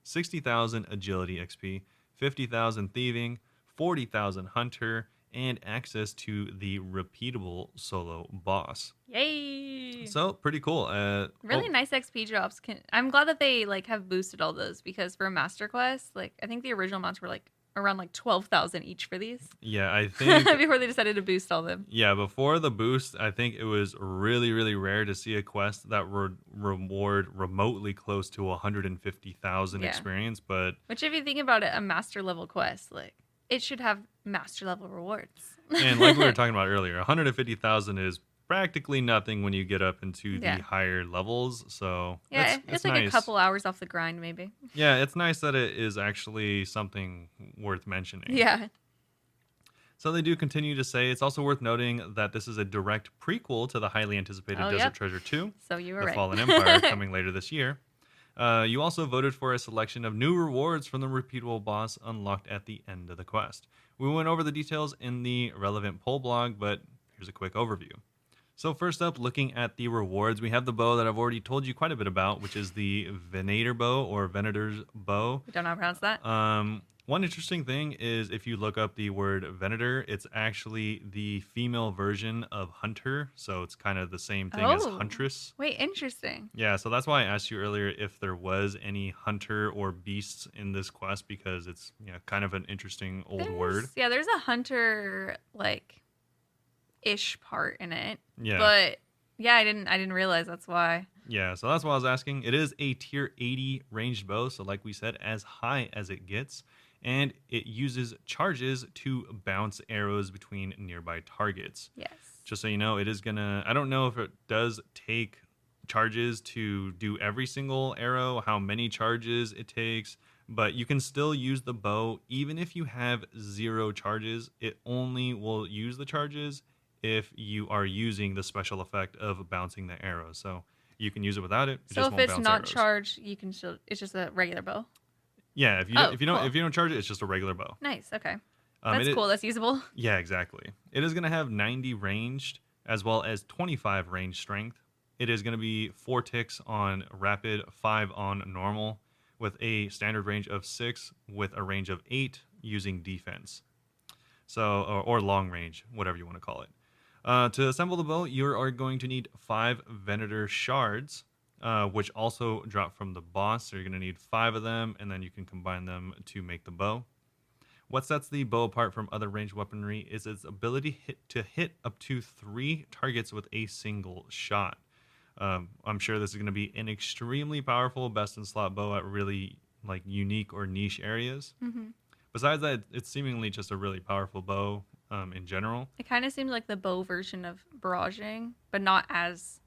60,000 agility XP, 50,000 thieving, 40,000 hunter, and access to the repeatable solo boss. Yay. So, pretty cool. Really nice XP drops. I'm glad that they like have boosted all those because for a master quest, like I think the original amounts were like around like 12,000 each for these Yeah, I think before they decided to boost all them. Yeah, before the boost, I think it was really, really rare to see a quest that would reward remotely close to 150,000 Yeah. experience. But Which, if you think about it, a master level quest, like it should have master level rewards. and like we were talking about earlier, 150,000 is practically nothing when you get up into the Yeah. higher levels. So Yeah, it's it's like nice. a couple hours off the grind, maybe. Yeah, it's nice that it is actually something worth mentioning. Yeah. So they do continue to say it's also worth noting that this is a direct prequel to the highly anticipated Oh, Desert yep. Treasure 2. So you were The right. Fallen Empire coming later this year. You also voted for a selection of new rewards from the repeatable boss unlocked at the end of the quest. We went over the details in the relevant poll blog, but here's a quick overview. So first up, looking at the rewards, we have the bow that I've already told you quite a bit about, which is the Venator bow or Venator's bow. Don't know how to pronounce that. One interesting thing is if you look up the word Venator, it's actually the female version of Hunter, so it's kind of the same thing as Oh. Huntress. Wait, interesting. Yeah, so that's why I asked you earlier if there was any hunter or beasts in this quest because it's kind of an interesting old word. Yeah, there's a hunter like ish part in it. Yeah. But yeah, I didn't realize that's why. Yeah, so that's why I was asking. It is a tier 80 ranged bow, so like we said, as high as it gets, and it uses charges to bounce arrows between nearby targets. Yes. Just so you know, it is gonna. I don't know if it does take charges to do every single arrow, how many charges it takes, but you can still use the bow even if you have 0 charges. It only will use the charges if you are using the special effect of bouncing the arrows. So you can use it without it. It So just if won't it's bounce not arrows. charged, you can still. It's just a regular bow. Yeah, if you Oh, don't, if you don't cool. if you don't charge it, it's just a regular bow. Nice. Okay. Um, That's it- cool. That's usable. Yeah, exactly. It is going to have 90 ranged as well as 25 range strength. It is going to be 4 ticks on rapid, 5 on normal, with a standard range of 6 with a range of 8 using defense. So, or long range, whatever you want to call it. To assemble the bow, you are going to need 5 Venator shards, which also drop from the boss. So you're going to need 5 of them, and then you can combine them to make the bow. What sets the bow apart from other ranged weaponry is its ability to hit up to 3 targets with a single shot. I'm sure this is going to be an extremely powerful best in slot bow at really like unique or niche areas. Mm-hmm. Besides that, it's seemingly just a really powerful bow in general. It kind of seems like the bow version of barraging, but not as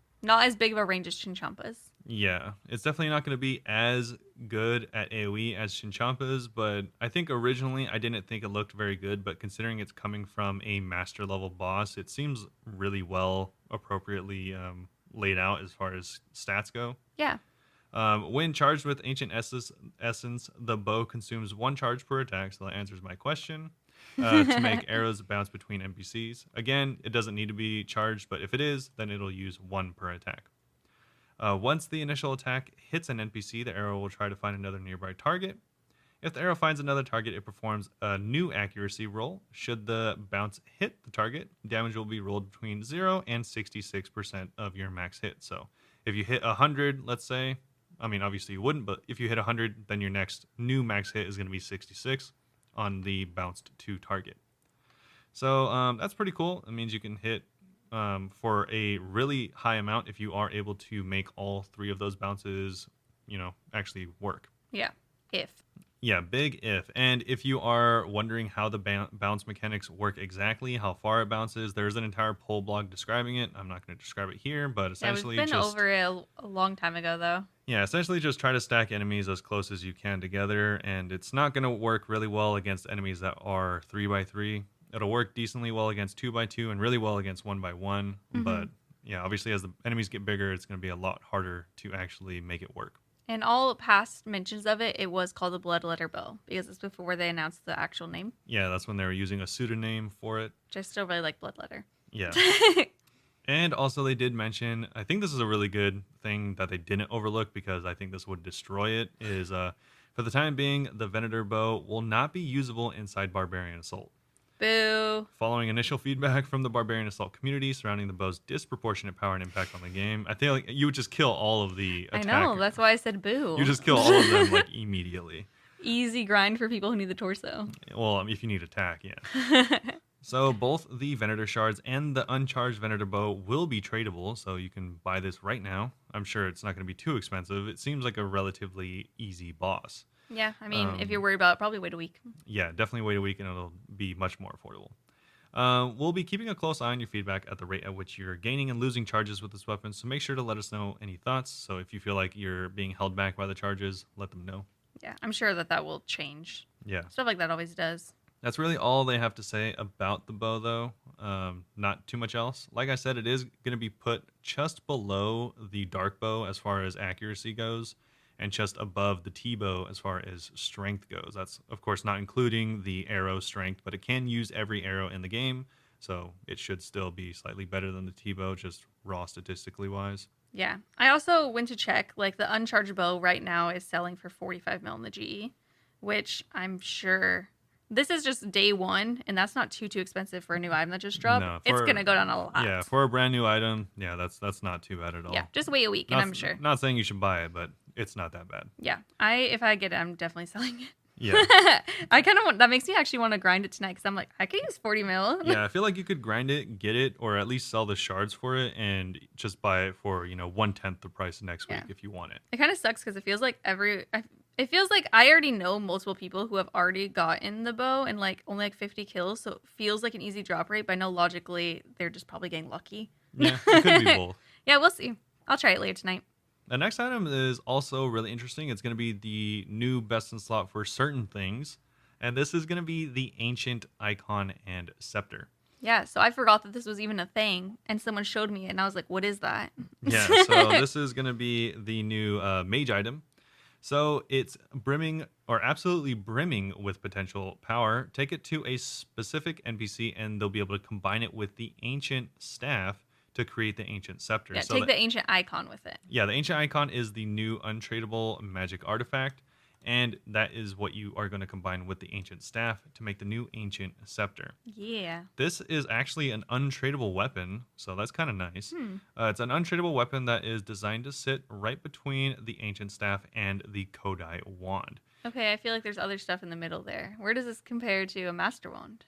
big of a range as Chinchampa's. Yeah, it's definitely not going to be as good at AoE as Chinchampa's, but I think originally I didn't think it looked very good, but considering it's coming from a master level boss, it seems really well appropriately laid out as far as stats go. Yeah. When charged with Ancient Essence, the bow consumes 1 charge per attack, so that answers my question. To make arrows bounce between NPCs. Again, it doesn't need to be charged, but if it is, then it'll use 1 per attack. Once the initial attack hits an NPC, the arrow will try to find another nearby target. If the arrow finds another target, it performs a new accuracy roll. Should the bounce hit the target, damage will be rolled between 0 and 66% of your max hit. So if you hit 100, let's say, I mean, obviously you wouldn't, but if you hit 100, then your next new max hit is going to be 66 on the bounced to target. So that's pretty cool. It means you can hit for a really high amount if you are able to make all three of those bounces, actually work. Yeah, if. Yeah, big if. And if you are wondering how the bounce mechanics work exactly, how far it bounces, there's an entire poll blog describing it. I'm not going to describe it here, but essentially we've been over it a long time ago, though. Yeah, essentially just try to stack enemies as close as you can together, and it's not going to work really well against enemies that are 3x3. It'll work decently well against 2x2 and really well against 1x1, but yeah, obviously as the enemies get bigger, it's going to be a lot harder to actually make it work. And all past mentions of it, it was called the Bloodletter Bow because it's before they announced the actual name. Yeah, that's when they were using a pseudonym for it. Which I still really like Bloodletter. Yeah. And also they did mention, I think this is a really good thing that they didn't overlook because I think this would destroy it, is for the time being, the Venator Bow will not be usable inside Barbarian Assault. Boo. Following initial feedback from the Barbarian Assault community surrounding the bow's disproportionate power and impact on the game, I think like you would just kill all of the attackers. I know, that's why I said boo. You just kill all of them like immediately. Easy grind for people who need the torso. Well, if you need attack, yeah. So both the Venator Shards and the uncharged Venator Bow will be tradable, so you can buy this right now. I'm sure it's not going to be too expensive. It seems like a relatively easy boss. Yeah, I mean, if you're worried about it, probably wait a week. Yeah, definitely wait a week and it'll be much more affordable. We'll be keeping a close eye on your feedback at the rate at which you're gaining and losing charges with this weapon, so make sure to let us know any thoughts. So if you feel like you're being held back by the charges, let them know. Yeah, I'm sure that will change. Yeah. Stuff like that always does. That's really all they have to say about the bow, though. Not too much else. Like I said, it is going to be put just below the dark bow as far as accuracy goes, and just above the T-bow as far as strength goes. That's, of course, not including the arrow strength, but it can use every arrow in the game, so it should still be slightly better than the T-bow, just raw statistically wise. Yeah. I also went to check, like, the uncharged bow right now is selling for 45 mil in the GE, which I'm sure... This is just day one, and that's not too expensive for a new item that just dropped. No, it's going to go down a lot. Yeah, for a brand new item, yeah, that's not too bad at all. Yeah, just wait a week, and I'm sure. Not saying you should buy it, but it's not that bad. Yeah, if I get it, I'm definitely selling it. Yeah. I kind of want, that makes me actually want to grind it tonight, because I'm like, I could use 40 mil. Yeah, I feel like you could grind it, get it, or at least sell the shards for it, and just buy it for, 1/10 the price next week if you want it. It kind of sucks, because it feels like it feels like I already know multiple people who have already gotten the bow and like only like 50 kills, so it feels like an easy drop rate, but I know logically they're just probably getting lucky. Yeah, it could be both. Yeah, we'll see. I'll try it later tonight. The next item is also really interesting. It's going to be the new best in slot for certain things, and this is going to be the Ancient Icon and Scepter. Yeah, so I forgot that this was even a thing, and someone showed me it, and I was like, what is that? Yeah, so this is going to be the new mage item. So it's brimming, or absolutely brimming with potential power. Take it to a specific NPC and they'll be able to combine it with the Ancient Staff to create the Ancient Scepter. Yeah, so take the Ancient Icon with it. Yeah, the Ancient Icon is the new untradeable magic artifact, and that is what you are going to combine with the Ancient Staff to make the new Ancient Scepter. Yeah. This is actually an untradeable weapon, so that's kind of nice. It's an untradeable weapon that is designed to sit right between the Ancient Staff and the Kodai Wand. Okay, I feel like there's other stuff in the middle there. Where does this compare to a Master Wand?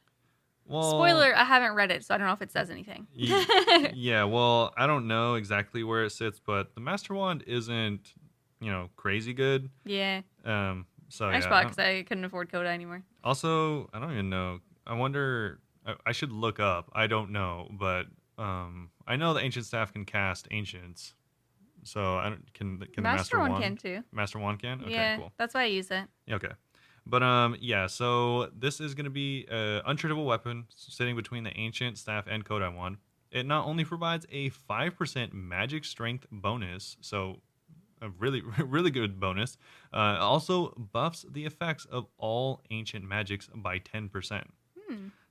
Well, spoiler, I haven't read it, so I don't know if it says anything. Yeah, well, I don't know exactly where it sits, but the Master Wand isn't... crazy good. Yeah. So I just bought it because I couldn't afford Kodai anymore. Also, I don't even know. I wonder. I should look up. I don't know, but I know the Ancient Staff can cast Ancients. So I don't. Can the Master Wand can too? Master Wand can. Okay, yeah, cool. That's why I use it. Okay, but yeah. So this is gonna be an untradeable weapon sitting between the Ancient Staff and Kodai Wand. It not only provides a 5% magic strength bonus, so a really, really good bonus. Also buffs the effects of all ancient magics by 10%.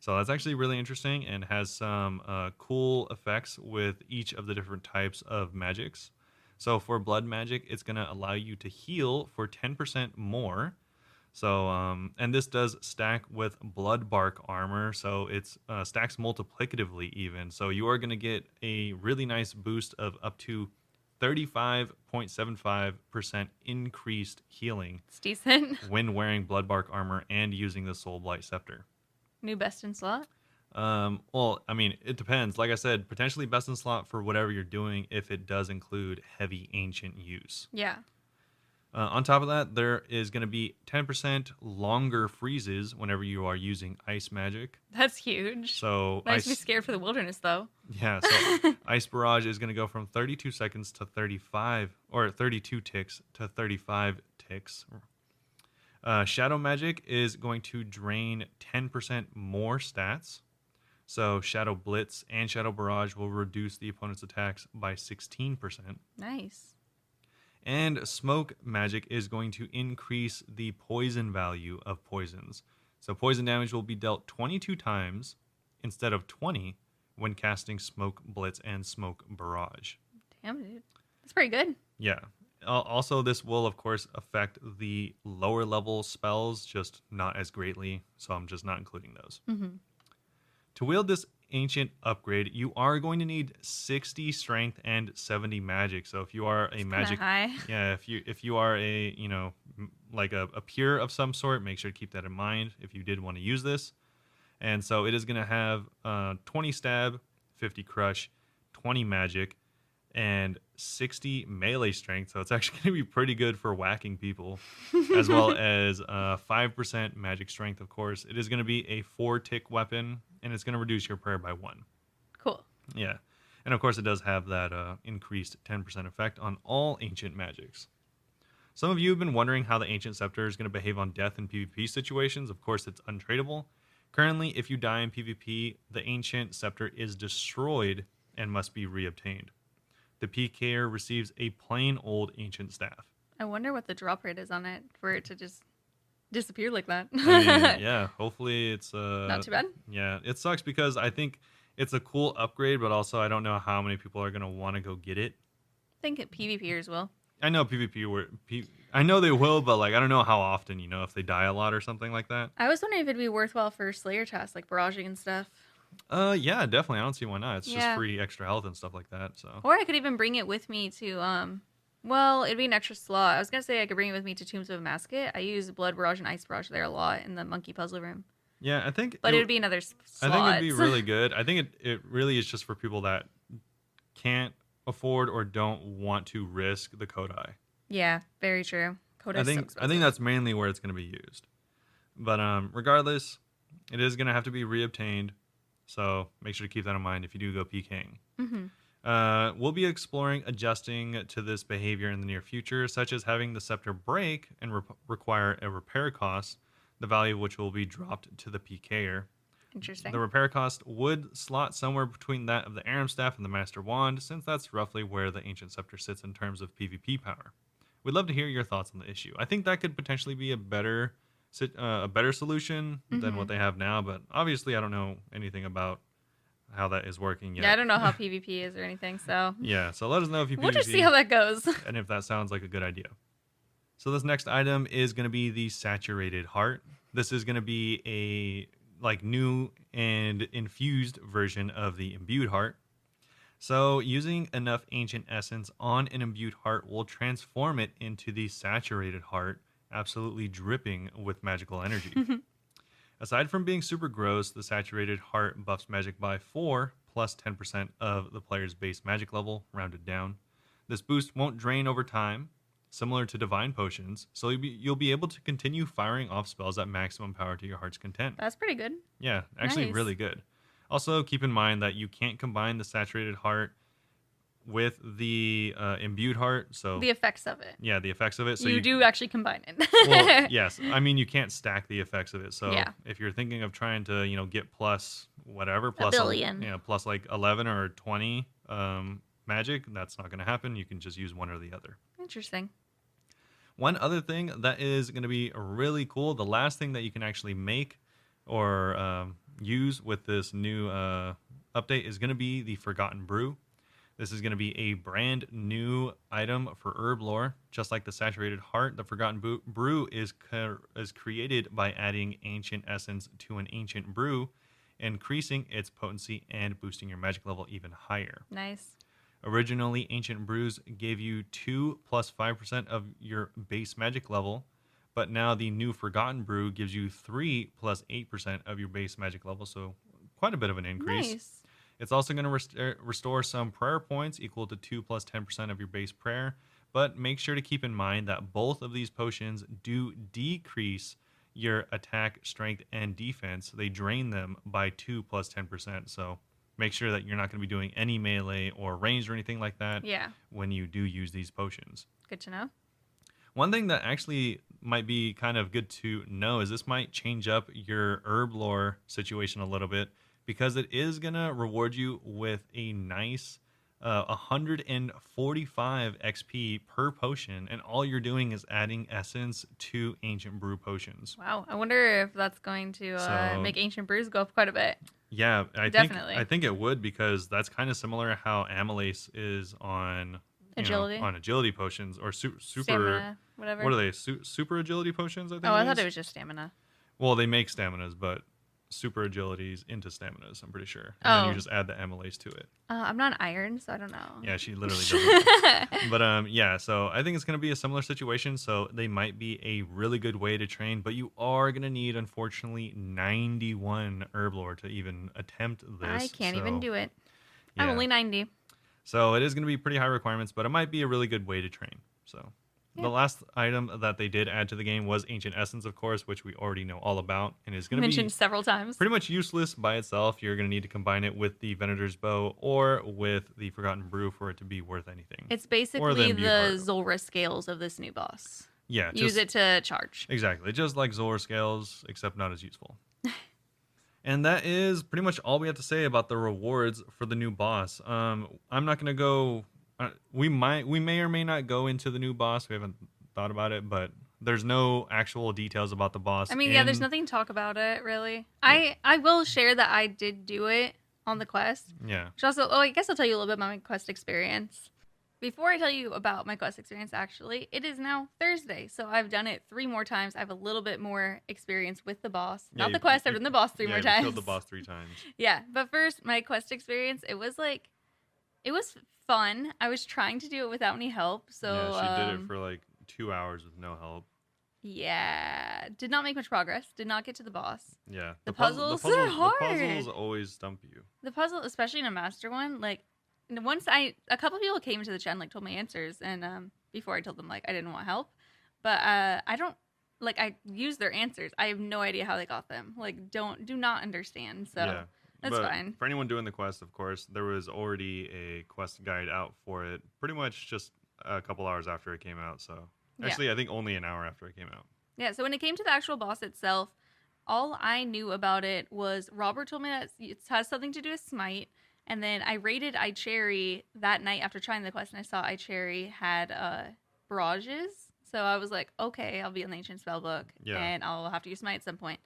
So that's actually really interesting and has some cool effects with each of the different types of magics. So for blood magic, it's going to allow you to heal for 10% more. So, and this does stack with Blood Bark armor, so it's stacks multiplicatively even. So you are going to get a really nice boost of up to 35.75% increased healing It's decent. when wearing Blood Bark armor and using the Soul Blight Scepter. New best in slot. Well, I mean, it depends. Like I said, potentially best in slot for whatever you're doing if it does include heavy ancient use. Yeah. On top of that, there is going to be 10% longer freezes whenever you are using ice magic. That's huge. So Makes me scared for the wilderness, though. Yeah, so Ice Barrage is going to go from 32 seconds to 35, or 32 ticks to 35 ticks. Shadow Magic is going to drain 10% more stats. So Shadow Blitz and Shadow Barrage will reduce the opponent's attacks by 16%. Nice. And Smoke Magic is going to increase the poison value of poisons. So poison damage will be dealt 22 times instead of 20 when casting Smoke Blitz and Smoke Barrage. Damn, dude. That's pretty good. Yeah. Also, this will, of course, affect the lower level spells, just not as greatly. So I'm just not including those. Mm-hmm. To wield this ancient upgrade, you are going to need 60 strength and 70 magic. So if you are a magic, high. yeah, if you are a like a peer of some sort, make sure to keep that in mind if you did want to use this. And so it is going to have 20 stab, 50 crush, 20 magic, and 60 melee strength. So it's actually going to be pretty good for whacking people, as well as 5% magic strength, of course. It is going to be a 4-tick weapon, and it's going to reduce your prayer by 1. Cool. Yeah. And of course, it does have that increased 10% effect on all ancient magics. Some of you have been wondering how the Ancient Scepter is going to behave on death in PvP situations. Of course, it's untradeable. Currently, if you die in PvP, the Ancient Scepter is destroyed and must be reobtained. The PKer receives a plain old Ancient Staff. I wonder what the drop rate is on it for it to just disappear like that. I mean, yeah, hopefully it's... Not too bad. Yeah, it sucks because I think it's a cool upgrade, but also I don't know how many people are going to want to go get it. I think PvPers will. I know I know they will, but like I don't know how often, if they die a lot or something like that. I was wondering if it'd be worthwhile for Slayer tasks like barraging and stuff. Yeah, definitely. I don't see why not. It's just Yeah. free extra health and stuff like that. So. Or I could even bring it with me to well, it'd be an extra slot. I was gonna say I could bring it with me to Tombs of Masket. I use Blood Barrage and Ice Barrage there a lot in the Monkey Puzzle Room. Yeah, I think. But it would be another slot. I think it'd be really good. I think it really is just for people that can't afford or don't want to risk the Kodai. Yeah, very true. Kodai's so expensive. I think that's mainly where it's going to be used. But regardless, it is going to have to be reobtained. So make sure to keep that in mind if you do go PKing. Mm-hmm. We'll be exploring adjusting to this behavior in the near future, such as having the scepter break and require a repair cost, the value of which will be dropped to the PKer. Interesting. The repair cost would slot somewhere between that of the Aram Staff and the Master Wand, since that's roughly where the Ancient Scepter sits in terms of PvP power. We'd love to hear your thoughts on the issue. I think that could potentially be a better solution than what they have now, but obviously I don't know anything about how that is working yet. Yeah, I don't know how PvP is or anything, so Yeah, so let us know if you we'll PvP just see how that goes. and if that sounds like a good idea. So this next item is going to be the Saturated Heart. This is going to be a new and infused version of the Imbued Heart. So using enough Ancient Essence on an Imbued Heart will transform it into the Saturated Heart, absolutely dripping with magical energy. Aside from being super gross, the Saturated Heart buffs magic by 4 plus 10% of the player's base magic level, rounded down. This boost won't drain over time, similar to Divine Potions, so you'll be able to continue firing off spells at maximum power to your heart's content. That's pretty good. Yeah, actually Nice. really good. Also, keep in mind that you can't combine the Saturated Heart with the Imbued Heart. So The effects of it. yeah, the effects of it. So you do actually combine it. Well, yes. I mean, you can't stack the effects of it. So Yeah. if you're thinking of trying to, get plus whatever, billion. plus like 11 or 20 magic, that's not going to happen. You can just use one or the other. Interesting. One other thing that is going to be really cool, the last thing that you can actually make or use with this new update is going to be the Forgotten Brew. This is going to be a brand new item for herb lore. Just like the Saturated Heart, the Forgotten Brew is created by adding Ancient Essence to an Ancient Brew, increasing its potency and boosting your magic level even higher. Nice. Originally, Ancient Brews gave you 2 plus 5% of your base magic level, but now the new Forgotten Brew gives you 3 plus 8% of your base magic level, so quite a bit of an increase. Nice. It's also going to restore some prayer points equal to 2 plus 10% of your base prayer, but make sure to keep in mind that both of these potions do decrease your attack, strength, and defense. They drain them by 2 plus 10%, so make sure that you're not going to be doing any melee or ranged or anything like that when you do use these potions. Good to know. One thing that actually might be kind of good to know is this might change up your herb lore situation a little bit, because it is going to reward you with a nice 145 XP per potion, and all you're doing is adding essence to Ancient Brew potions. Wow, I wonder if that's going to make Ancient Brews go up quite a bit. Yeah, Definitely. I think it would, because that's kind of similar how Amylase is on agility, on agility potions or super stamina, whatever. What are they? Super agility potions, I think. I thought it was just stamina. Well, they make staminas, but super agilities into staminas, I'm pretty sure. And then you just add the amylase to it. I'm not iron, so I don't know. Yeah, she literally doesn't. But yeah, so I think it's going to be a similar situation. So they might be a really good way to train, but you are going to need, unfortunately, 91 herb lore to even attempt this. I can't even do it. I'm only 90. So it is going to be pretty high requirements, but it might be a really good way to train. So the last item that they did add to the game was Ancient Essence, of course, which we already know all about, and is going to be mentioned several times. Pretty much useless by itself. You're going to need to combine it with the Venator's Bow or with the Forgotten Brew for it to be worth anything. It's basically the Zulrah scales of this new boss. Yeah. Use it to charge. Exactly. Just like Zulrah scales, except not as useful. And that is pretty much all we have to say about the rewards for the new boss. I'm not going to go... we may or may not go into the new boss. We haven't thought about it, but there's no actual details about the boss. I mean, there's nothing to talk about it, really. Yeah. I will share that I did do it on the quest. Yeah. Which also, I guess I'll tell you a little bit about my quest experience. Before I tell you about my quest experience, actually, it is now Thursday, so I've done it 3 more times. I have a little bit more experience with the boss. Not the quest, I've done the boss 3 more times. You killed the boss 3 times. Yeah, but first, my quest experience, it was fun. I was trying to do it without any help, so... Yeah, she did it for like 2 hours with no help. Yeah, did not make much progress. Did not get to the boss. Yeah. The puzzles are hard. The puzzles always stump you. The puzzle, especially in a master one, like... a couple people came into the chat and like told me answers, and before I told them like I didn't want help, but I don't like I used their answers. I have no idea how they got them. Like do not understand. So that's fine. For anyone doing the quest, of course, there was already a quest guide out for it. Pretty much just a couple hours after it came out. So actually, I think only an hour after it came out. Yeah. So when it came to the actual boss itself, all I knew about it was Robert told me that it has something to do with Smite. And then I raided iCherry that night after trying the quest, and I saw iCherry had barrages. So I was like, okay, I'll be on the Ancient Spellbook, and I'll have to use Smite at some point.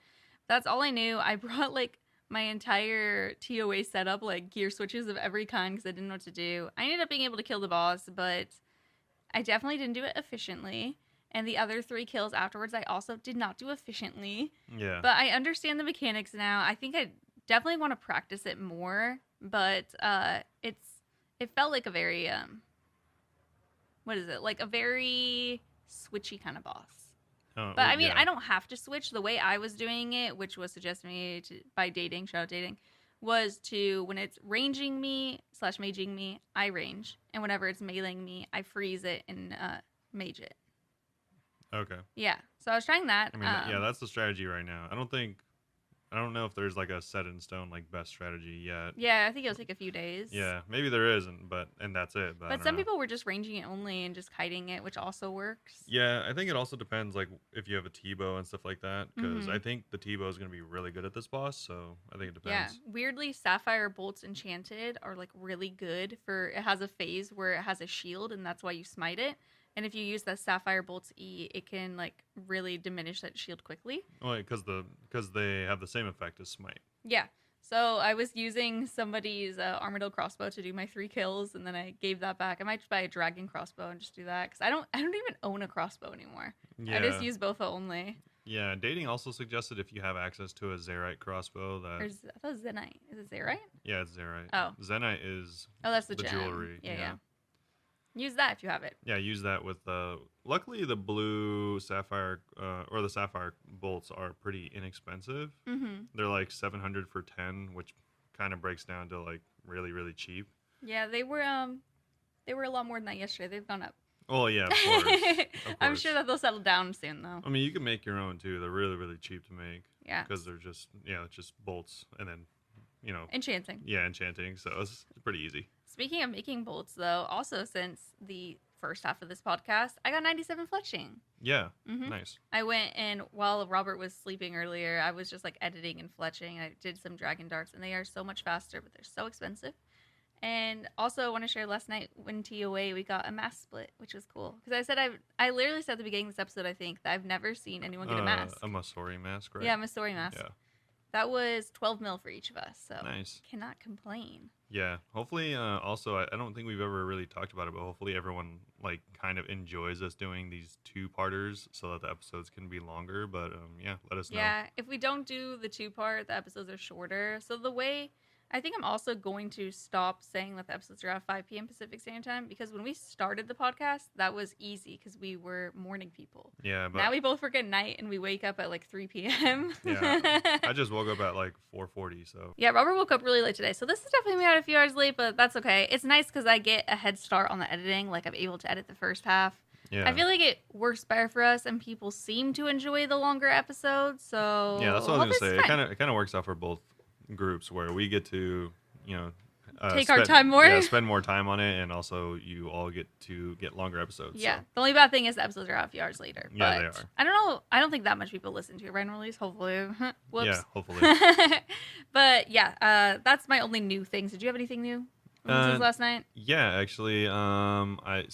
That's all I knew. I brought like my entire TOA setup, like gear switches of every kind, because I didn't know what to do. I ended up being able to kill the boss, but I definitely didn't do it efficiently. And the other 3 kills afterwards, I also did not do efficiently. Yeah. But I understand the mechanics now. I think I definitely want to practice it more. But it felt like a very like a very switchy kind of boss. But I mean, I don't have to switch. The way I was doing it, which was suggested me by dating, shout out dating, was to when it's ranging me / maging me, I range, and whenever it's meleeing me, I freeze it and mage it. Okay. Yeah. So I was trying that. I mean, that's the strategy right now. I don't know if there's like a set in stone like best strategy yet. Yeah, I think it'll take a few days. Yeah, maybe there isn't, and that's it. But some people were just ranging it only and just kiting it, which also works. Yeah, I think it also depends like if you have a T-bow and stuff like that, because I think the T-bow is going to be really good at this boss, so I think it depends. Yeah, weirdly, Sapphire Bolts Enchanted are like really good for, it has a phase where it has a shield, and that's why you smite it. And if you use the Sapphire Bolt's E, it can like really diminish that shield quickly. Oh, because they have the same effect as Smite. Yeah. So I was using somebody's armadillo crossbow to do my 3 kills, and then I gave that back. I might just buy a dragon crossbow and just do that because I don't even own a crossbow anymore. I just Yeah. use bow only. Yeah, dating also suggested if you have access to a Zerite crossbow Or that I thought it was Zenite. Is it Zerite? yeah, it's Zerite. Oh. Zenite is Oh, that's the the gem. jewelry. Yeah. Use that if you have it. Yeah, use that with luckily the blue sapphire or the sapphire bolts are pretty inexpensive. Mm-hmm. They're like 700 for 10, which kind of breaks down to like really really cheap. Yeah, they were a lot more than that yesterday. They've gone up. Oh yeah, of course. I'm sure that they'll settle down soon though. I mean, you can make your own too. They're really really cheap to make. Yeah. Because they're just just bolts and then Enchanting. Yeah, enchanting. So it's pretty easy. Speaking of making bolts, though, also since the first half of this podcast, I got 97 fletching. Yeah, Mm-hmm. nice. I went and while Robert was sleeping earlier, I was just like editing and fletching. I did some dragon darts, and they are so much faster, but they're so expensive. And also, I want to share last night when TOA we got a mask split, which was cool because I said I literally said at the beginning of this episode, I think that I've never seen anyone get a mask. A Masori mask, right? Yeah, a Masori mask. Yeah. That was 12 mil for each of us, so Nice. Cannot complain. Yeah. Hopefully, also, I don't think we've ever really talked about it, but hopefully everyone like kind of enjoys us doing these 2-parters so that the episodes can be longer. But yeah, let us know. Yeah, if we don't do the 2-part, the episodes are shorter. So the way I think I'm also going to stop saying that the episodes are at 5 p.m. Pacific Standard Time because when we started the podcast, that was easy because we were morning people. Yeah, but now we both work at night and we wake up at like 3 p.m. Yeah, I just woke up at like 4:40, so. Yeah, Robert woke up really late today, so this is definitely out a few hours late, but that's okay. It's nice because I get a head start on the editing. Like I'm able to edit the first half. Yeah. I feel like it works better for us, and people seem to enjoy the longer episodes. So Yeah, that's what I was gonna say. fine. It kind of works out for both groups where we get to Take our time more. Yeah, spend more time on it, and also you all get to get longer episodes. Yeah. So. The only bad thing is the episodes are out a few hours later. Yeah, but they are. I don't know. I don't think that much people listen to it right in release. Hopefully. Whoops. Yeah, hopefully. But yeah, that's my only new things. Did you have anything new since last night? Yeah, actually, I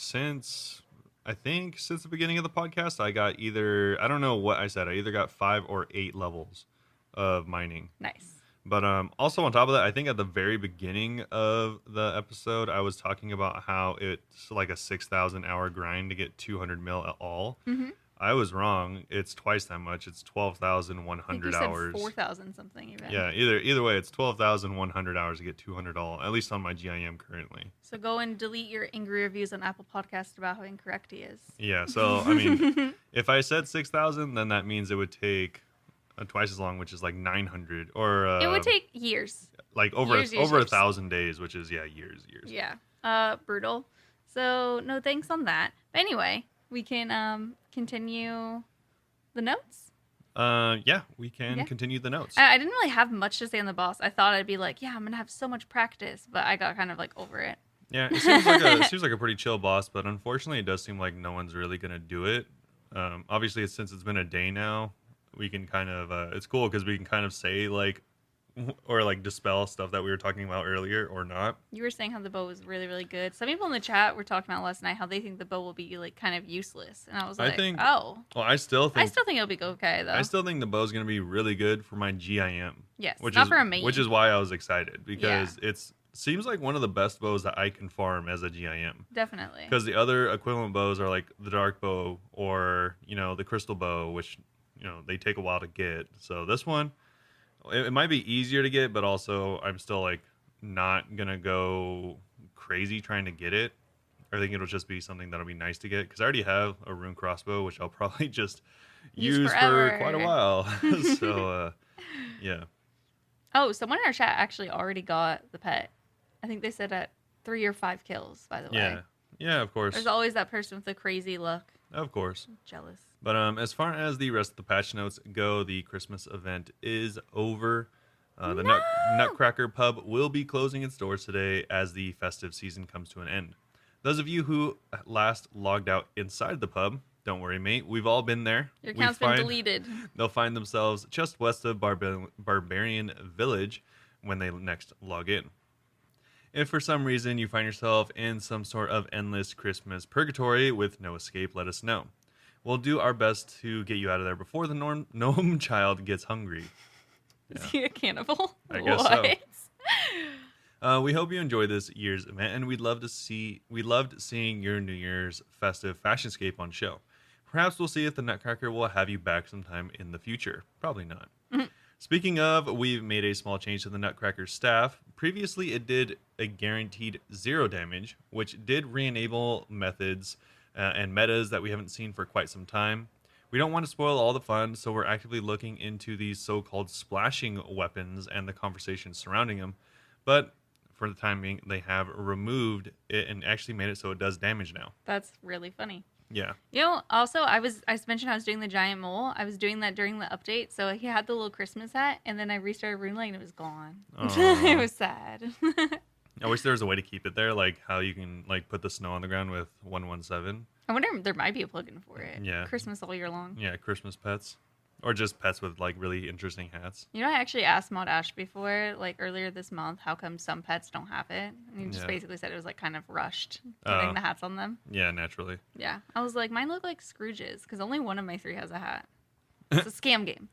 think since the beginning of the podcast, I got I don't know what I said. I either got 5 or 8 levels of mining. Nice. But also on top of that, I think at the very beginning of the episode, I was talking about how it's like a 6,000 hour grind to get 200 mil at all. Mm-hmm. I was wrong. It's twice that much. It's 12,100 hours. 4,000 something even. Yeah, either way, it's 12,100 hours to get 200 all, at least on my GIM currently. So go and delete your angry reviews on Apple Podcast about how incorrect he is. Yeah, so I mean, if I said 6,000, then that means it would take twice as long, which is like 900, or it would take years. Like over years. 1,000 days, which is years. Yeah, brutal. So no thanks on that. But anyway, we can continue the notes. Yeah, we can continue the notes. I didn't really have much to say on the boss. I thought I'd be like, yeah, I'm gonna have so much practice, but I got kind of like over it. Yeah, it seems like a pretty chill boss, but unfortunately, it does seem like no one's really gonna do it. Obviously, since it's been a day now, we can kind of it's cool because we can kind of say like or like dispel stuff that we were talking about earlier or not. You were saying how the bow was really, really good. Some people in the chat were talking about last night how they think the bow will be like kind of useless, and I was like, I still think it'll be okay though. I still think the bow's gonna be really good for my GIM. Yes, which not is for a main. which is why I was excited because seems like one of the best bows that I can farm as a GIM. Definitely. Because the other equivalent bows are like the dark bow or the crystal bow, which they take a while to get. So this one, it might be easier to get, but also I'm still like not gonna go crazy trying to get it. I think it'll just be something that'll be nice to get because I already have a rune crossbow, which I'll probably just use for quite a while. So yeah. Oh, someone in our chat actually already got the pet. I think they said at 3 or 5 kills, by the way. Yeah, of course. There's always that person with the crazy look. Of course. I'm jealous. But as far as the rest of the patch notes go, the Christmas event is over. The Nutcracker Pub will be closing its doors today as the festive season comes to an end. Those of you who last logged out inside the pub, don't worry, mate. We've all been there. Your account's been deleted. They'll find themselves just west of Barbarian Village when they next log in. If for some reason you find yourself in some sort of endless Christmas purgatory with no escape, let us know. We'll do our best to get you out of there before the gnome child gets hungry. Is Yeah. he a cannibal? I guess so. What? We hope you enjoy this year's event, and we loved seeing your New Year's festive fashionscape on show. Perhaps we'll see if the Nutcracker will have you back sometime in the future. Probably not. Mhm. Speaking of, we've made a small change to the Nutcracker staff. Previously, it did a guaranteed 0 damage, which did re-enable methods and metas that we haven't seen for quite some time. We don't want to spoil all the fun, so we're actively looking into these so-called splashing weapons and the conversation surrounding them. But for the time being, they have removed it and actually made it so it does damage now. That's really funny. Yeah. You know, also I mentioned I was doing the giant mole. I was doing that during the update. So he had the little Christmas hat, and then I restarted Runelink and it was gone. It was sad. I wish there was a way to keep it there, like how you can like put the snow on the ground with 117. I wonder if there might be a plugin for it. Yeah. Christmas all year long. Yeah, Christmas pets. Or just pets with like really interesting hats. You know, I actually asked Mod Ash before, like earlier this month, how come some pets don't have it? And he just basically said it was like kind of rushed putting the hats on them. Yeah, naturally. Yeah. I was like, mine look like Scrooge's because only one of my 3 has a hat. It's a scam game.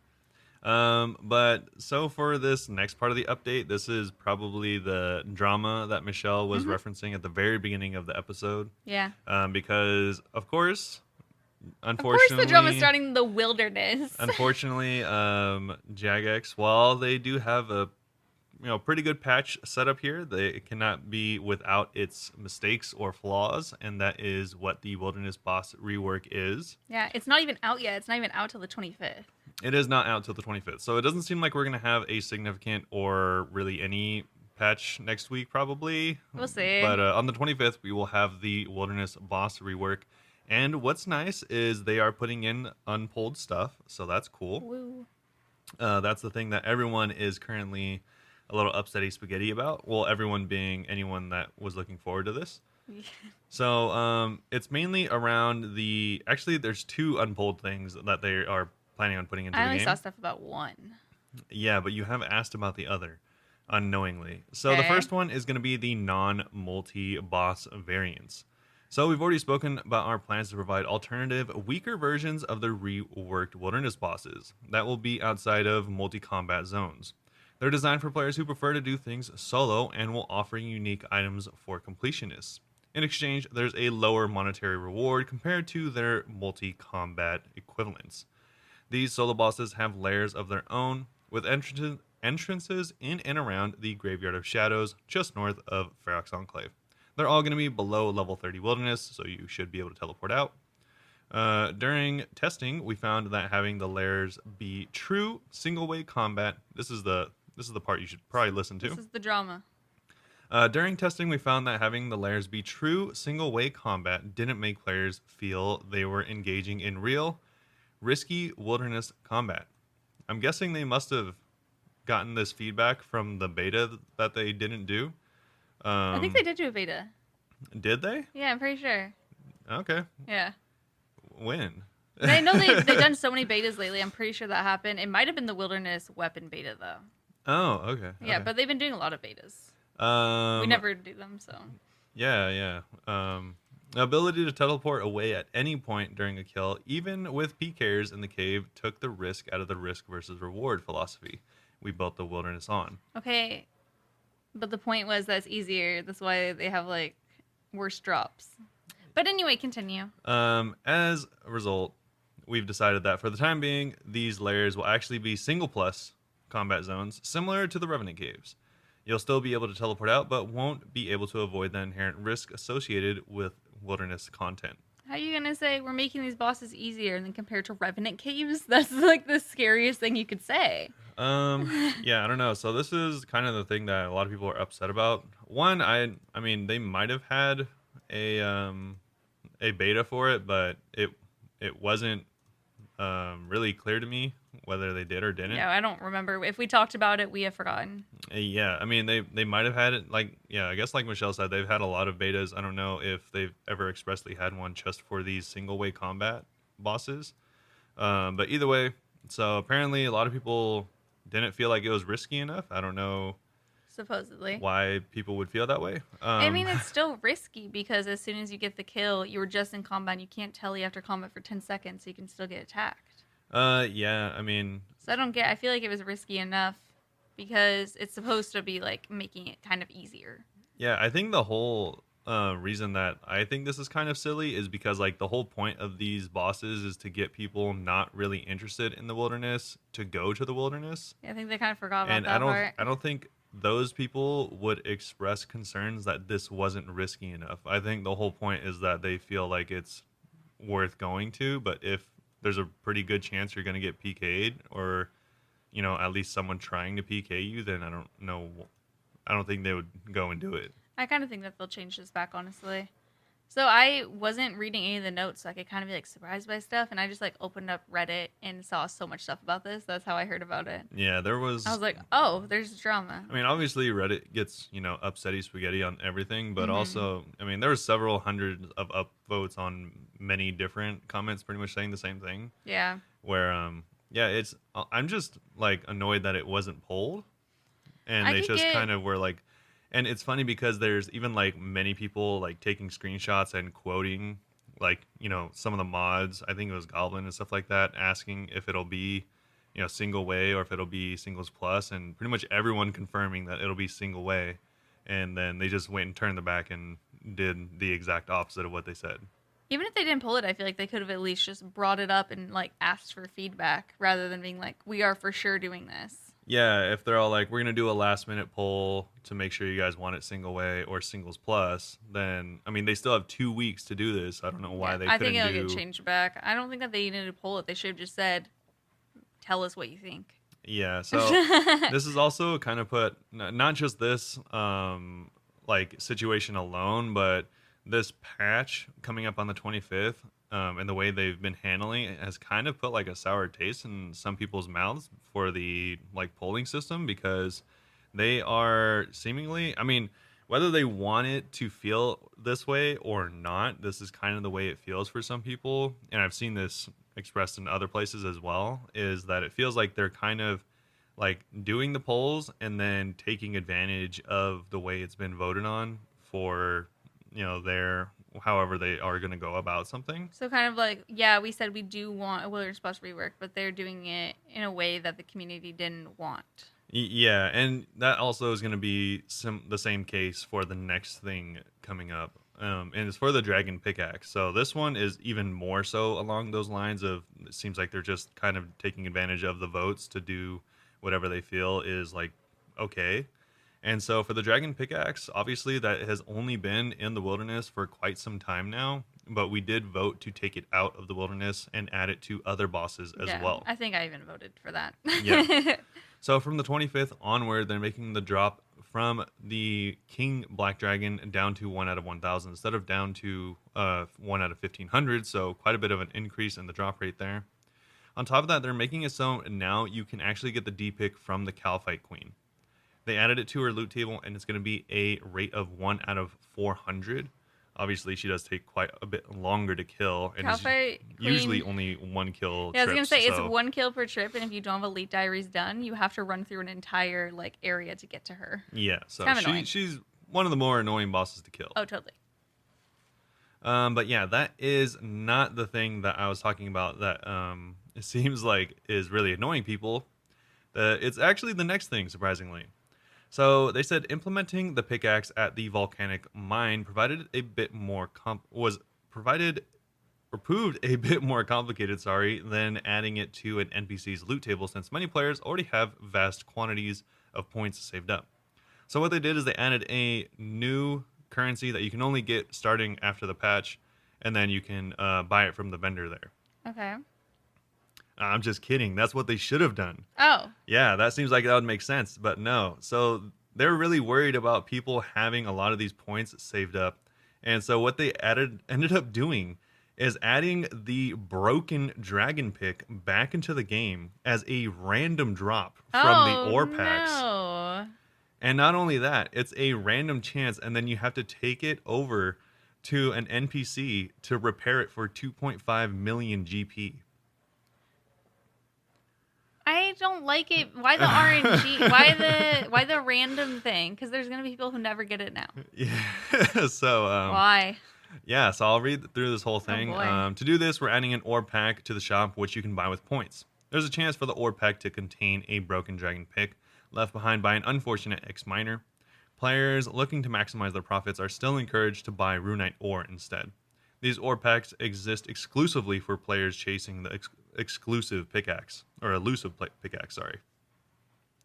But so for this next part of the update, this is probably the drama that Michelle was referencing at the very beginning of the episode. Yeah. Because of course, Of course the drama's starting in the wilderness. Unfortunately, Jagex, while they do have a pretty good patch set up here, they cannot be without its mistakes or flaws, and that is what the Wilderness Boss rework is. Yeah, it's not even out yet. It's not even out till the 25th. It is not out till the 25th, so it doesn't seem like we're going to have a significant or really any patch next week, probably. We'll see. But on the 25th, we will have the Wilderness Boss rework. And what's nice is they are putting in unpulled stuff, so that's cool. Woo. That's the thing that everyone is currently a little upsetty spaghetti about. Well, everyone being anyone that was looking forward to this. So it's mainly around the... Actually, there's 2 unpulled things that they are planning on putting into the game. I only saw stuff about 1. Yeah, but you have asked about the other unknowingly. So the first one is going to be the non-multi-boss variants. So we've already spoken about our plans to provide alternative, weaker versions of the reworked wilderness bosses that will be outside of multi-combat zones. They're designed for players who prefer to do things solo and will offer unique items for completionists. In exchange, there's a lower monetary reward compared to their multi-combat equivalents. These solo bosses have layers of their own, with entrances in and around the Graveyard of Shadows, just north of Ferox Enclave. They're all going to be below level 30 wilderness, so you should be able to teleport out. During testing, we found that having the layers be true single-way combat. This is the part you should probably listen to. This is the drama. During testing, we found that having the layers be true single-way combat didn't make players feel they were engaging in real, risky wilderness combat. I'm guessing they must have gotten this feedback from the beta that they didn't do. I think they did do a beta. Did they? Yeah, I'm pretty sure. Okay. Yeah. When? I know they've done so many betas lately. I'm pretty sure that happened. It might have been the Wilderness Weapon beta, though. Oh, okay. Yeah, okay. but they've been doing a lot of betas. We never do them, so. Yeah. The ability to teleport away at any point during a kill, even with PKers in the cave, took the risk out of the risk versus reward philosophy we built the Wilderness on. Okay, but the point was that's easier. That's why they have, like, worse drops. But anyway, continue. As a result, we've decided that for the time being, these layers will actually be single plus combat zones, similar to the Revenant Caves. You'll still be able to teleport out, but won't be able to avoid the inherent risk associated with wilderness content. How are you going to say we're making these bosses easier and then compared to Revenant Caves? That's like the scariest thing you could say. Yeah, I don't know. So this is kind of the thing that a lot of people are upset about. One, I mean, they might have had a beta for it, but it wasn't really clear to me whether they did or didn't. Yeah, I don't remember. If we talked about it, we have forgotten. Yeah, I mean, they might have had it, like, yeah, I guess like Michelle said, they've had a lot of betas. I don't know if they've ever expressly had one just for these single-way combat bosses. But either way, so apparently a lot of people didn't feel like it was risky enough. I don't know Supposedly. why people would feel that way. I mean, it's still risky because as soon as you get the kill, you were just in combat. And you can't tele after combat for 10 seconds, so you can still get attacked. Yeah, I mean... So I don't get... I feel like it was risky enough because it's supposed to be like making it kind of easier. Yeah, I think the whole reason that I think this is kind of silly is because like the whole point of these bosses is to get people not really interested in the wilderness to go to the wilderness. Yeah, I think they kind of forgot about And I that don't part. I don't think those people would express concerns that this wasn't risky enough. I think the whole point is that they feel like it's worth going to, but if there's a pretty good chance you're going to get PK'd or at least someone trying to PK you, then I don't know. I don't think they would go and do it. I kind of think that they'll change this back, honestly. So I wasn't reading any of the notes, so I could kind of be like surprised by stuff, and I just like opened up Reddit and saw so much stuff about this. That's how I heard about it. Yeah, there I was. was like, oh, there's drama. I mean, obviously Reddit gets upsetty spaghetti on everything, but Mm-hmm. also, I mean, there were several hundreds of upvotes on many different comments, pretty much saying the same thing. Yeah. Where yeah, it's I'm just like annoyed that it wasn't pulled, and I they could just get. kind of were like, and it's funny because there's even like many people like taking screenshots and quoting like some of the mods. I think it was Goblin and stuff like that, asking if it'll be single way or if it'll be singles plus, and pretty much everyone confirming that it'll be single way, and then they just went and turned their back and did the exact opposite of what they said. Even if they didn't pull it, I feel like they could have at least just brought it up and like asked for feedback rather than being like, we are for sure doing this. Yeah, if they're all like, we're gonna do a last minute poll to make sure you guys want it single way or singles plus, then I mean they still have 2 weeks to do this. I don't know why Yeah, they I couldn't think it'll do. get changed back. I don't think that they needed to pull it. They should have just said, tell us what you think. Yeah, so this is also kind of put not just this like situation alone, but this patch coming up on the 25th, and the way they've been handling it has kind of put like a sour taste in some people's mouths for the like polling system, because they are seemingly, I mean, whether they want it to feel this way or not, this is kind of the way it feels for some people, and I've seen this expressed in other places as well, is that it feels like they're kind of like doing the polls and then taking advantage of the way it's been voted on for their however they are going to go about something. So kind of like, yeah, we said we do want a wilderness plus rework, but they're doing it in a way that the community didn't want. Yeah, and that also is going to be the same case for the next thing coming up, and it's for the dragon pickaxe. So this one is even more so along those lines of, it seems like they're just kind of taking advantage of the votes to do whatever they feel is like okay. And so for the dragon pickaxe, obviously that has only been in the wilderness for quite some time now, but we did vote to take it out of the wilderness and add it to other bosses as Yeah, well. I think I even voted for that. Yeah. So from the 25th onward, they're making the drop from the King Black Dragon down to 1 out of 1,000 instead of down to 1 out of 1,500. So quite a bit of an increase in the drop rate there. On top of that, they're making it so now you can actually get the D pick from the Calphite Queen. They added it to her loot table, and it's going to be a rate of 1 out of 400. Obviously, she does take quite a bit longer to kill, and Calphite it's Queen. usually only one kill. Yeah, I was gonna say trips, it's 1 kill per trip, and if you don't have elite diaries done, you have to run through an entire like area to get to her. Yeah, so kind of annoying. she's one of the more annoying bosses to kill. Oh, totally. But yeah, that is not the thing that I was talking about that it seems like is really annoying people. It's actually the next thing, surprisingly. So they said implementing the pickaxe at the volcanic mine provided a bit more was provided or proved a bit more complicated, than adding it to an NPC's loot table, since many players already have vast quantities of points saved up. So what they did is they added a new currency that you can only get starting after the patch, and then you can buy it from the vendor there. Okay. I'm just kidding. That's what they should have done. Oh. Yeah, that seems like that would make sense, but no. So they're really worried about people having a lot of these points saved up. And so what they ended up doing is adding the broken dragon pick back into the game as a random drop from the ore packs. No. And not only that, it's a random chance, and then you have to take it over to an NPC to repair it for 2.5 million GP. I don't like it. Why the RNG? Why the random thing? Because there's gonna be people who never get it now. Yeah. So Why? yeah, so I'll read through this whole thing. boy. To do this, we're adding an ore pack to the shop, which you can buy with points. There's a chance for the ore pack to contain a broken dragon pick, left behind by an unfortunate ex-miner. Players looking to maximize their profits are still encouraged to buy runite ore instead. These ore packs exist exclusively for players chasing the exclusive pickaxe, or elusive pickaxe, sorry.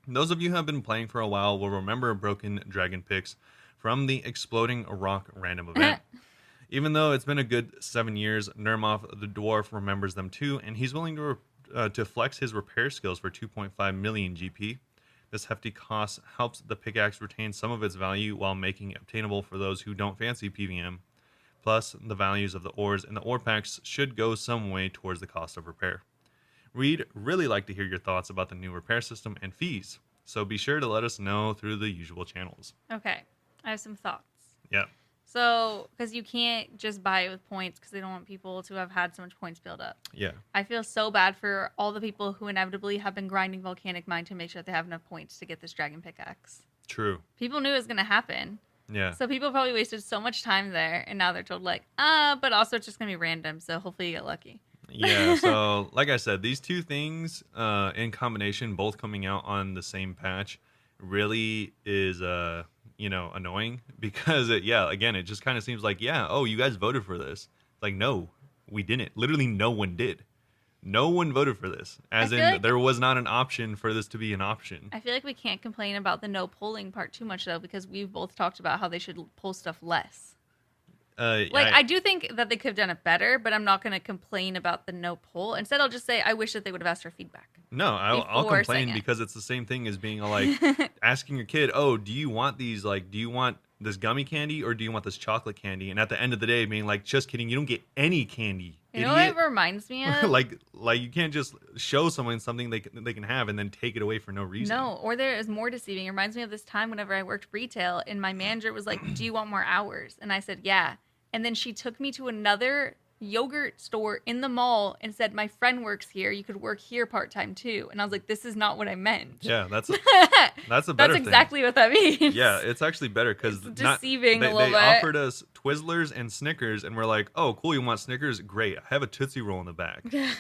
Those of you who have been playing for a while will remember broken dragon picks from the Exploding Rock random event. Even though it's been a good 7 years, Nermoth the dwarf remembers them too, and he's willing to flex his repair skills for 2.5 million GP. This hefty cost helps the pickaxe retain some of its value while making it obtainable for those who don't fancy PVM. Plus, the values of the ores in the ore packs should go some way towards the cost of repair. We'd really like to hear your thoughts about the new repair system and fees, so be sure to let us know through the usual channels. Okay, I have some thoughts. Yeah. So, because you can't just buy it with points because they don't want people to have had so much points build up. Yeah. I feel so bad for all the people who inevitably have been grinding Volcanic Mine to make sure that they have enough points to get this dragon pickaxe. True. People knew it was going to happen. Yeah. So people probably wasted so much time there, and now they're told but also it's just going to be random, so hopefully you get lucky. Yeah, so like I said, these two things in combination, both coming out on the same patch, really is annoying because again, it just kind of seems like, you guys voted for this. It's like, no, we didn't. Literally no one did. No one voted for this. As in, like there was not an option for this to be an option. I feel like we can't complain about the no polling part too much, though, because we've both talked about how they should poll stuff less. I do think that they could have done it better, but I'm not going to complain about the no poll. Instead, I'll just say I wish that they would have asked for feedback. No, I'll complain because it's the same thing as being like asking your kid, oh, do you want these, like, do you want this gummy candy or do you want this chocolate candy? And at the end of the day, being like, just kidding, you don't get any candy. You know what it reminds me of? like you can't just show someone something they can have and then take it away for no reason. No, or there is more deceiving. It reminds me of this time whenever I worked retail and my manager was like, do you want more hours? And I said, yeah. And then she took me to another yogurt store in the mall and said, my friend works here. You could work here part-time too. And I was like, this is not what I meant. Yeah, that's a better That's exactly what that means. Yeah, it's actually better because deceiving a little bit. They offered us Twizzlers and Snickers, and we're like, oh, cool, you want Snickers? Great. I have a Tootsie Roll in the back. It's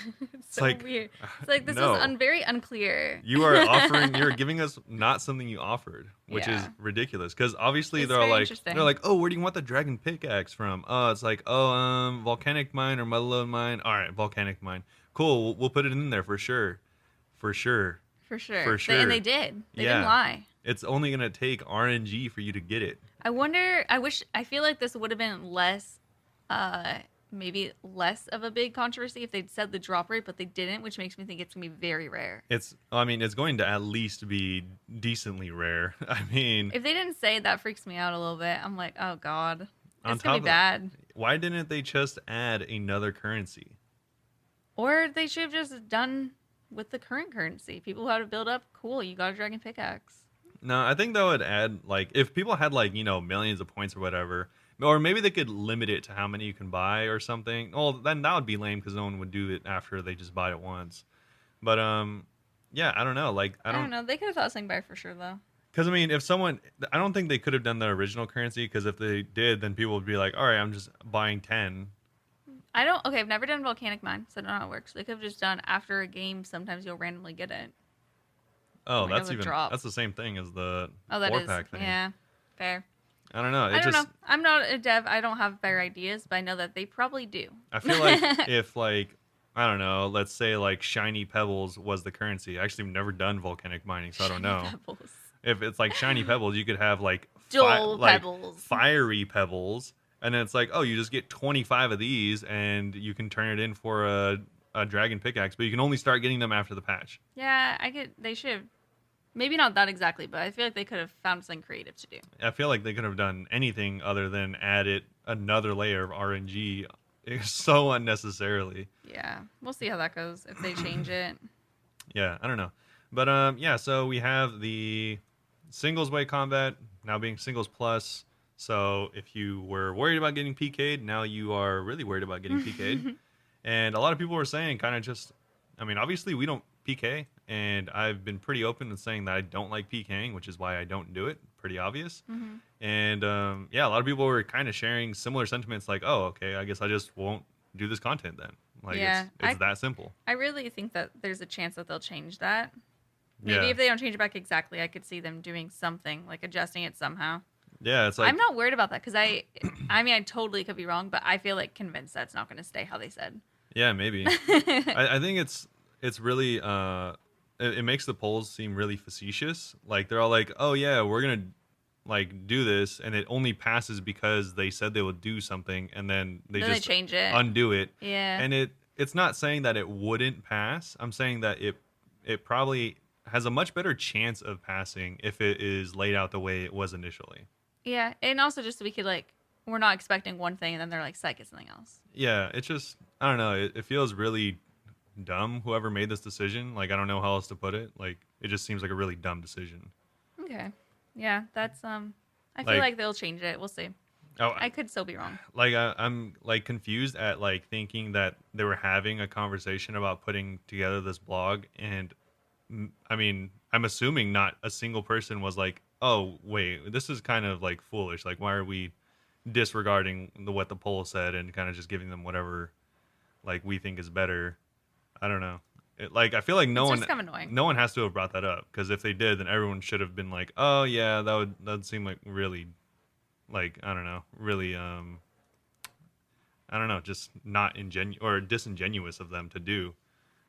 so like, weird. It's like, this no. is very unclear. You're giving us not something you offered, which is ridiculous. Because obviously they're like, oh, where do you want the dragon pickaxe from? Oh, it's like, Volcanic Mine or Motherlode Mine. All right, Volcanic Mine. Cool, we'll put it in there for sure. For sure. And they did. They didn't lie. It's only going to take RNG for you to get it. I feel like this would have been less, maybe less of a big controversy if they'd said the drop rate, but they didn't, which makes me think it's going to be very rare. It's going to at least be decently rare. I mean, if they didn't say it, that freaks me out a little bit. I'm like, oh God, it's going to be bad. Why didn't they just add another currency? Or they should have just done with the current currency. People who had to build up, cool, you got a dragon pickaxe. No, I think that would add, like, if people had, like, millions of points or whatever, or maybe they could limit it to how many you can buy or something. Well, then that would be lame because no one would do it after they just buy it once. But, yeah, I don't know. Like, I don't know. They could have thought something better for sure, though. Because, I mean, I don't think they could have done the original currency, because if they did, then people would be like, all right, I'm just buying 10. I've never done Volcanic Mine, so I don't know how it works. They could have just done after a game, sometimes you'll randomly get it. Oh, that's the same thing as the 4-pack thing. Yeah, fair. I don't know. I don't know. I'm not a dev. I don't have better ideas, but I know that they probably do. I feel like if, like, I don't know, let's say, like, Shiny Pebbles was the currency. I actually have never done volcanic mining, so I don't know. Pebbles. If it's like Shiny Pebbles, you could have, like, pebbles. fiery pebbles. And then it's like, oh, you just get 25 of these, and you can turn it in for a dragon pickaxe, but you can only start getting them after the patch. Yeah, they should have. Maybe not that exactly, but I feel like they could have found something creative to do. I feel like they could have done anything other than added another layer of RNG so unnecessarily. Yeah, we'll see how that goes if they change it. Yeah, I don't know. But, yeah, so we have the singles way combat now being singles plus. So if you were worried about getting PK'd, now you are really worried about getting PK'd. And a lot of people were saying kind of just, I mean, obviously we don't PK, and I've been pretty open in saying that I don't like PKing, which is why I don't do it. Pretty obvious. Mm-hmm. And yeah, a lot of people were kind of sharing similar sentiments like, oh, okay, I guess I just won't do this content then. Like, it's that simple. I really think that there's a chance that they'll change that. Maybe Yeah. if they don't change it back exactly, I could see them doing something, like adjusting it somehow. Yeah, it's I'm like not worried about that because I mean, I totally could be wrong, but I feel like convinced that's not going to stay how they said. yeah, maybe. I think it's really it makes the polls seem really facetious. Like they're all like, "Oh yeah, we're gonna like do this," and it only passes because they said they would do something, and then they Then they just change it. undo it. Yeah. And it's not saying that it wouldn't pass. I'm saying that it probably has a much better chance of passing if it is laid out the way it was initially. Yeah. And also just so we could like, we're not expecting one thing and then they're like, psych, it's something else. Yeah, it's just I don't know. It feels really dumb. Whoever made this decision, like I don't know how else to put it. Like it just seems like a really dumb decision. Okay. Yeah. That's, I feel Like like they'll change it. We'll see. oh, I could still be wrong. like I'm like confused at like thinking that they were having a conversation about putting together this blog, and I mean I'm assuming not a single person was like, oh wait, this is kind of like foolish. Like why are we disregarding what the poll said and kind of just giving them whatever like we think is better. I don't know. Like I feel like It's just kind of annoying. no one has to have brought that up because if they did, then everyone should have been like, oh yeah, that would seem like really like I don't know, really I don't know, just not or disingenuous of them to do.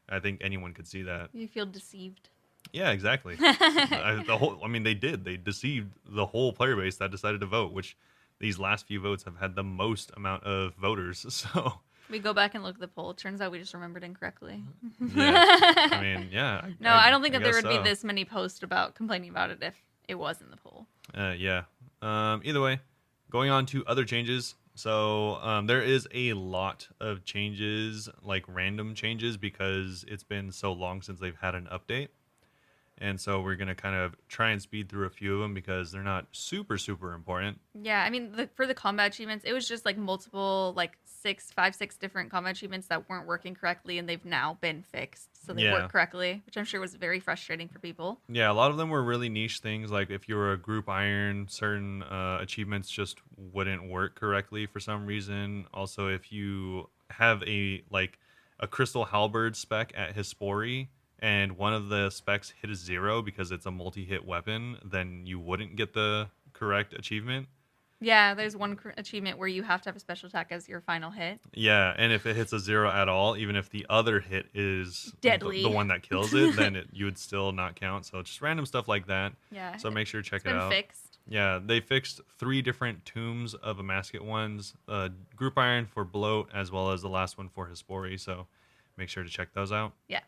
I think anyone could see that. You feel deceived. Yeah, exactly. I mean, they did. They deceived the whole player base that decided to vote, which these last few votes have had the most amount of voters. So We go back and look at the poll. It turns out we just remembered incorrectly. yeah, I mean, yeah. No, I don't think that there guess would be so. this many posts about complaining about it if it was in the poll. Yeah. Either way, going on to other changes. So there is a lot of changes, like random changes, because it's been so long since they've had an update. And so we're going to kind of try and speed through a few of them because they're not super, super important. Yeah, I mean, for the combat achievements, it was just like multiple, like 6 different combat achievements that weren't working correctly, and they've now been fixed. So they Yeah. work correctly, which I'm sure was very frustrating for people. Yeah, a lot of them were really niche things. Like if you were a group iron, certain achievements just wouldn't work correctly for some reason. Also, if you have a crystal halberd spec at Hispori and one of the specs hit a 0 because it's a multi-hit weapon, then you wouldn't get the correct achievement. Yeah, there's one achievement where you have to have a special attack as your final hit. Yeah, and if it hits a 0 at all, even if the other hit is Deadly. the one that kills it, then you would still not count. So just random stuff like that. Yeah. So make sure to check It's it been out. fixed. Yeah, they fixed 3 different tombs of Amasket ones, group iron for bloat, as well as the last one for Hispori. So make sure to check those out. Yeah.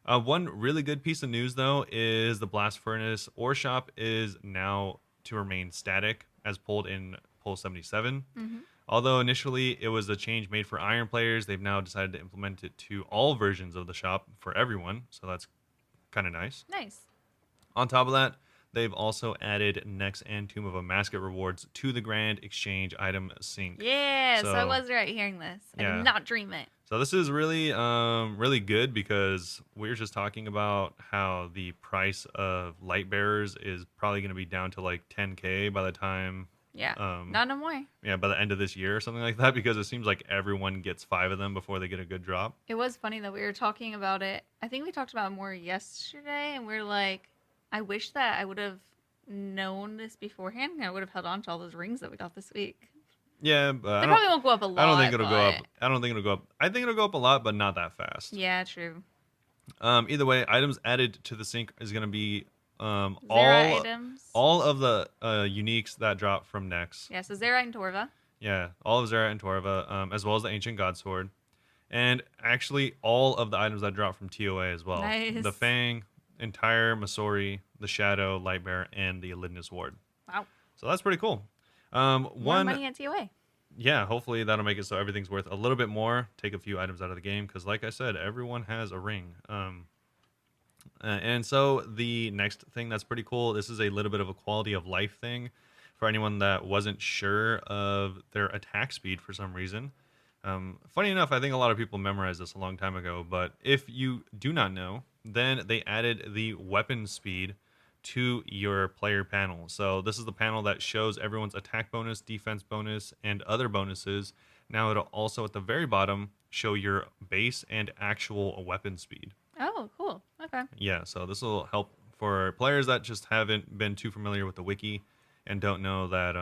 One really good piece of news, though, is the Blast Furnace ore shop is now to remain static, as pulled in poll 77. Mm-hmm. Although initially it was a change made for iron players, they've now decided to implement it to all versions of the shop for everyone. So that's kind of nice. Nice. On top of that, they've also added Nex and Tomb of Amasket rewards to the Grand Exchange item sync. Yeah, so I So- was right hearing this. I Yeah. did not dream it. So this is really, really good because we were just talking about how the price of light bearers is probably going to be down to like 10K by the time, Yeah. Um, Not no more. yeah, by the end of this year or something like that. Because it seems like everyone gets 5 of them before they get a good drop. It was funny that we were talking about it. I think we talked about it more yesterday, and we are like, I wish that I would have known this beforehand, and I would have held on to all those rings that we got this week. Yeah, but They probably won't go up a lot. I don't think it'll go but- up. I don't think it'll go up. I think it'll go up a lot, but not that fast. Yeah, true. Either way, items added to the sync is going to be Zera all items. of the uniques that drop from Nex. Yeah, so Zera and Torva. Yeah, all of Zera and Torva, as well as the Ancient God Sword. And actually, all of the items that drop from TOA as well. Nice. The Fang, entire Masori, the Shadow, Lightbearer, and the Elidness Ward. Wow. So that's pretty cool. More One, money at TOA. yeah, hopefully that'll make it so everything's worth a little bit more. Take a few items out of the game because, like I said, everyone has a ring. And so the next thing that's pretty cool, this is a little bit of a quality of life thing for anyone that wasn't sure of their attack speed for some reason. Funny enough, I think a lot of people memorized this a long time ago, but if you do not know, then they added the weapon speed to your player panel. So this is the panel that shows everyone's attack bonus, defense bonus, and other bonuses. Now it'll also at the very bottom show your base and actual weapon speed. Oh, cool. Okay. Yeah, so this will help for players that just haven't been too familiar with the wiki and don't know that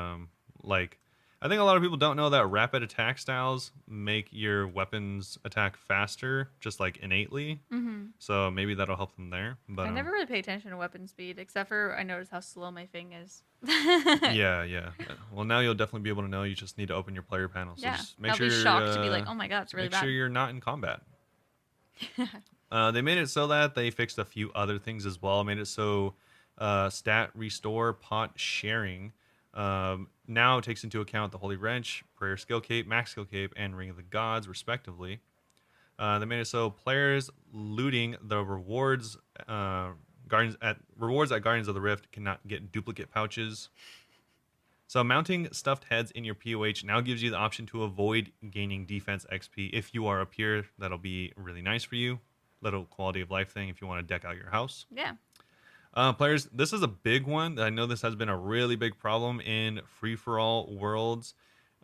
like I think a lot of people don't know that rapid attack styles make your weapons attack faster just like innately. Mm-hmm. So maybe that'll help them there. But I never really pay attention to weapon speed, except for I noticed how slow my thing is. yeah, yeah. Well, now you'll definitely be able to know. You just need to open your player panel. So Yeah, just make I'll sure be shocked to be like, oh my god, it's really make sure bad. you're not in combat. They made it so that they fixed a few other things as well. Made it so stat restore pot sharing now takes into account the Holy Wrench, Prayer Skill Cape, Max Skill Cape, and Ring of the Gods, respectively. They made it so players looting the rewards at Guardians of the Rift cannot get duplicate pouches. So mounting stuffed heads in your POH now gives you the option to avoid gaining defense XP if you are up here. That'll be really nice for you. Little quality of life thing if you want to deck out your house. Yeah. Players, this is a big one. I know this has been a really big problem in free-for-all worlds.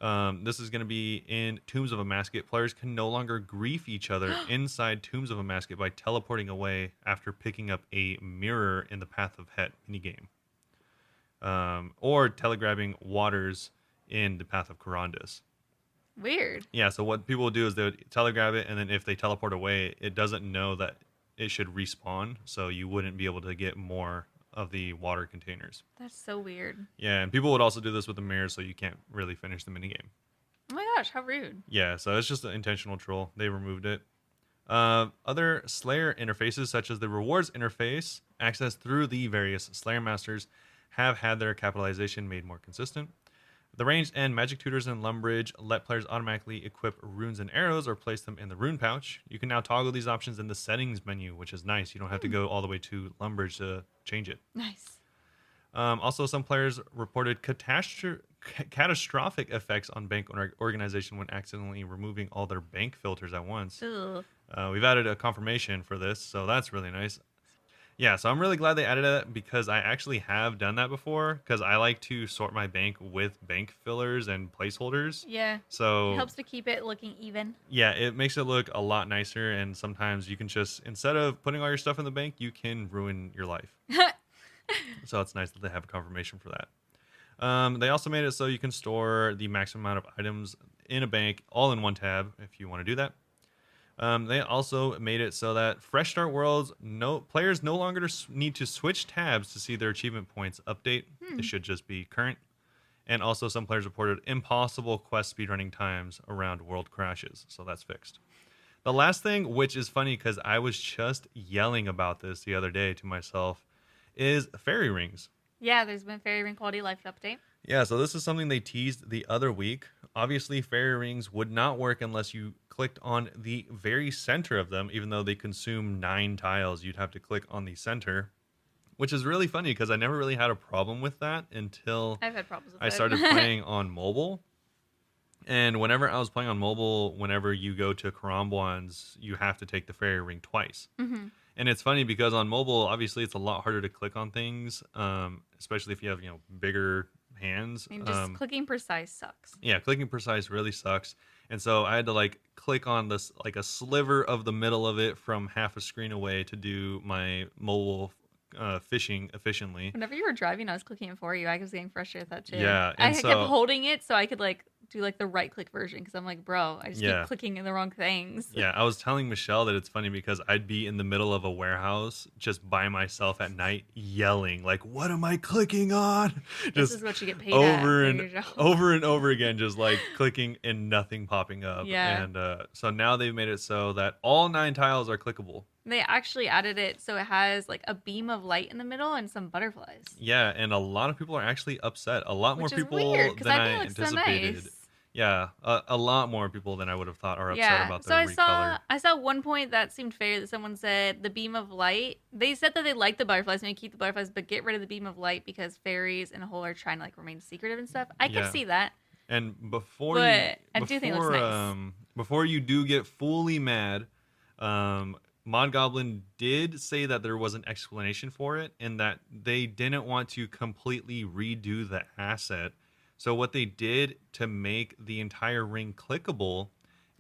This is going to be in Tombs of a Masket. Players can no longer grief each other inside Tombs of a Masket by teleporting away after picking up a mirror in the Path of Het minigame. Or telegrabbing waters in the Path of Corondus. Weird. Yeah, so what people will do is they would telegrab it, and then if they teleport away, it doesn't know that it should respawn, so you wouldn't be able to get more of the water containers. That's so weird. Yeah, and people would also do this with the mirror, so you can't really finish the minigame. Oh my gosh, how rude. Yeah, so it's just an intentional troll. They removed it. Other Slayer interfaces, such as the rewards interface, accessed through the various Slayer masters, have had their capitalization made more consistent. The ranged and magic tutors in Lumbridge let players automatically equip runes and arrows or place them in the rune pouch. You can now toggle these options in the settings menu, which is nice. You don't have to go all the way to Lumbridge to change it. Nice. Also, some players reported catastrophic effects on bank organization when accidentally removing all their bank filters at once. We've added a confirmation for this, so that's really nice. Yeah, so I'm really glad they added that because I actually have done that before because I like to sort my bank with bank fillers and placeholders. Yeah. So It helps to keep it looking even. yeah, it makes it look a lot nicer, and sometimes you can just, instead of putting all your stuff in the bank, you can ruin your life. So it's nice that they have a confirmation for that. They also made it so you can store the maximum amount of items in a bank all in one tab if you want to do that. They also made it so that Fresh Start Worlds, players no longer need to switch tabs to see their achievement points update. It should just be current. And also some players reported impossible quest speedrunning times around world crashes, so that's fixed. The last thing, which is funny because I was just yelling about this the other day to myself, is fairy rings. Yeah, there's been fairy ring quality life update. Yeah, so this is something they teased the other week. Obviously, fairy rings would not work unless you clicked on the very center of them, even though they consume 9 tiles. You'd have to click on the center, which is really funny because I never really had a problem with that until I've had problems with I it. started playing on mobile. And whenever I was playing on mobile, whenever you go to Karambwans, you have to take the fairy ring twice. Mm-hmm. And it's funny because on mobile, obviously, it's a lot harder to click on things, especially if you have bigger hands. I mean, just clicking precise sucks. Yeah, clicking precise really sucks. And so I had to click on this a sliver of the middle of it from half a screen away to do my mobile fishing efficiently. Whenever you were driving, I was clicking it for you. I was getting frustrated with that too. Yeah, I and kept so holding it so I could do the right click version because I'm like, bro, I just Yeah. keep clicking in the wrong things. Yeah, I was telling Michelle that it's funny because I'd be in the middle of a warehouse just by myself at night yelling, what am I clicking on? This Just is what you get paid over at and for your job. over and over again, just clicking and nothing popping up. Yeah. And so now they've made it so that all 9 tiles are clickable. They actually added it so it has a beam of light in the middle and some butterflies. Yeah, and a lot of people are actually upset. A lot more Which is people weird, 'cause than I I think it looks so anticipated. nice. Yeah, a lot more people than I would have thought are upset about the so recolor. I saw one point that seemed fair that someone said the beam of light. They said that they like the butterflies, maybe keep the butterflies, but get rid of the beam of light because fairies in a whole are trying to remain secretive and stuff. I Yeah. can see that. And before But I do think it looks nice. before you do get fully mad, Mod Goblin did say that there was an explanation for it and that they didn't want to completely redo the asset. So what they did to make the entire ring clickable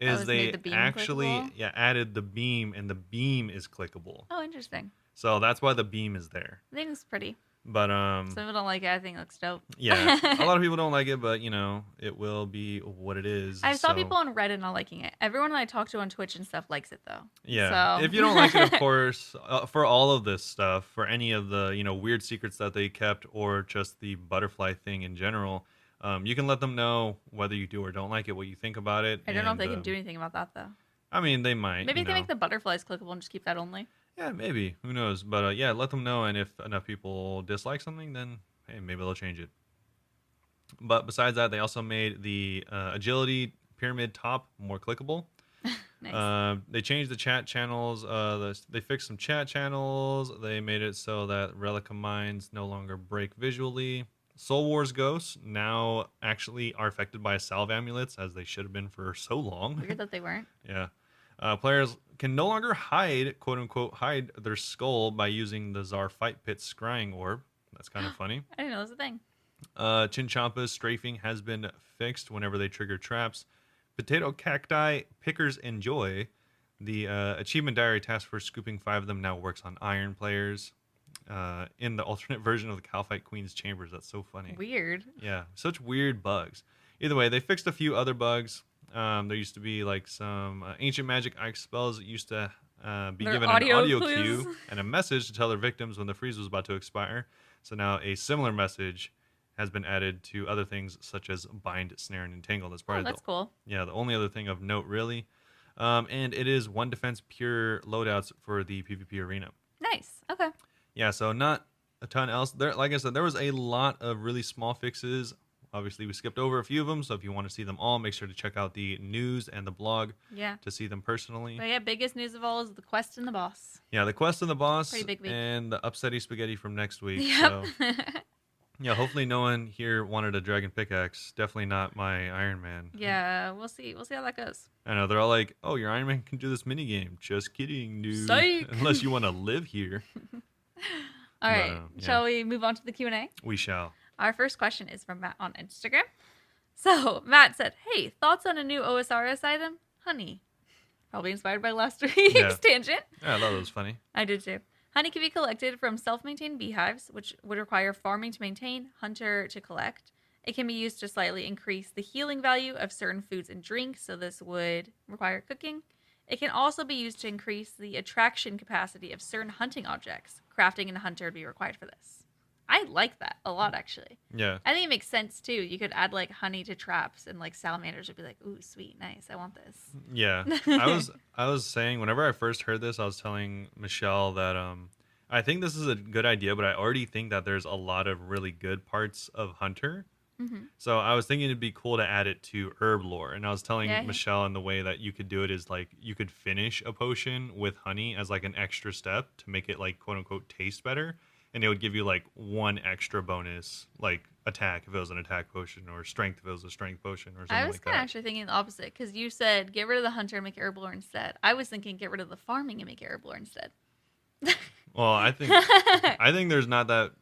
Oh, is it's made they the beam actually clickable? added the beam, and the beam is clickable. Oh, interesting. So that's why the beam is there. I think it's pretty. But Some people don't like it. I think it looks dope. yeah, a lot of people don't like it, but it will be what it is. I saw So people on Reddit not liking it. Everyone that I talk to on Twitch and stuff likes it though. yeah, So if you don't like it, of course, for all of this stuff, for any of the weird secrets that they kept, or just the butterfly thing in general, you can let them know whether you do or don't like it, what you think about it, I don't know if and they can do anything about that though. I mean, they might, Maybe they can make the butterflies clickable and just keep that only. yeah, maybe, who knows? But yeah, let them know, and if enough people dislike something, then hey, maybe they'll change it. But besides that, they also made the agility pyramid top more clickable. Nice. They changed the chat channels. They fixed some chat channels. They made it so that Relica mines no longer break visually. Soul Wars ghosts now actually are affected by salve amulets, as they should have been for so long. Weird that they weren't. Yeah. Players can no longer hide, quote unquote, hide their skull by using the Czar Fight Pit scrying orb. That's kind of funny. I didn't know that was a thing. Chinchampa's strafing has been fixed whenever they trigger traps. Potato cacti pickers enjoy. The achievement diary task for scooping 5 of them now works on iron players. In the alternate version of the Calphite Queen's chambers. That's so funny. Weird. Yeah, such weird bugs. Either way, they fixed a few other bugs. There used to be like some ancient magic ice spells that used to be Their given an audio audio clues. cue and a message to tell their victims when the freeze was about to expire. So now a similar message has been added to other things such as bind, snare, and entangle. That's probably That's cool. the only other thing of note, really. And it is one defense pure loadouts for the PvP arena. Nice. Okay. Yeah, so not a ton else. There, like I said, there was a lot of really small fixes. Obviously, we skipped over a few of them, so if you want to see them all, make sure to check out the news and the blog to see them personally. But yeah, biggest news of all is the quest and the boss. Yeah, the quest and the boss, Pretty big week. and the upsetty spaghetti from next week. Yep. So yeah, hopefully no one here wanted a dragon pickaxe. Definitely not my Iron Man. Yeah, we'll see. We'll see how that goes. I know, they're all like, oh, your Iron Man can do this mini game. Just kidding, dude. Psych. Unless you want to live here. All right. yeah. Shall we move on to the Q&A? We shall. Our first question is from Matt on Instagram. So Matt said, hey, thoughts on a new OSRS item? Honey. Probably inspired by last week's tangent. Yeah, I thought that was funny. I did too. Honey can be collected from self-maintained beehives, which would require farming to maintain, hunter to collect. It can be used to slightly increase the healing value of certain foods and drinks, so this would require cooking. It can also be used to increase the attraction capacity of certain hunting objects. Crafting and a hunter would be required for this. I like that a lot, actually. Yeah. I think it makes sense, too. You could add, like, honey to traps, and, like, salamanders would be like, ooh, sweet, nice, I want this. Yeah. I was saying, whenever I first heard this, I was telling Michelle that I think this is a good idea, but I already think that there's a lot of really good parts of Hunter. Mm-hmm. So I was thinking it'd be cool to add it to herb lore. And I was telling Yeah. Michelle, and the way that you could do it is, like, you could finish a potion with honey as, like, an extra step to make it, like, quote unquote taste better. And it would give you like one extra bonus, like attack if it was an attack potion, or strength if it was a strength potion, or something I was like kind of that. actually thinking the opposite, because you said get rid of the hunter and make it herb lore instead. I was thinking get rid of the farming and make it herb lore instead. Well, I think there's not that.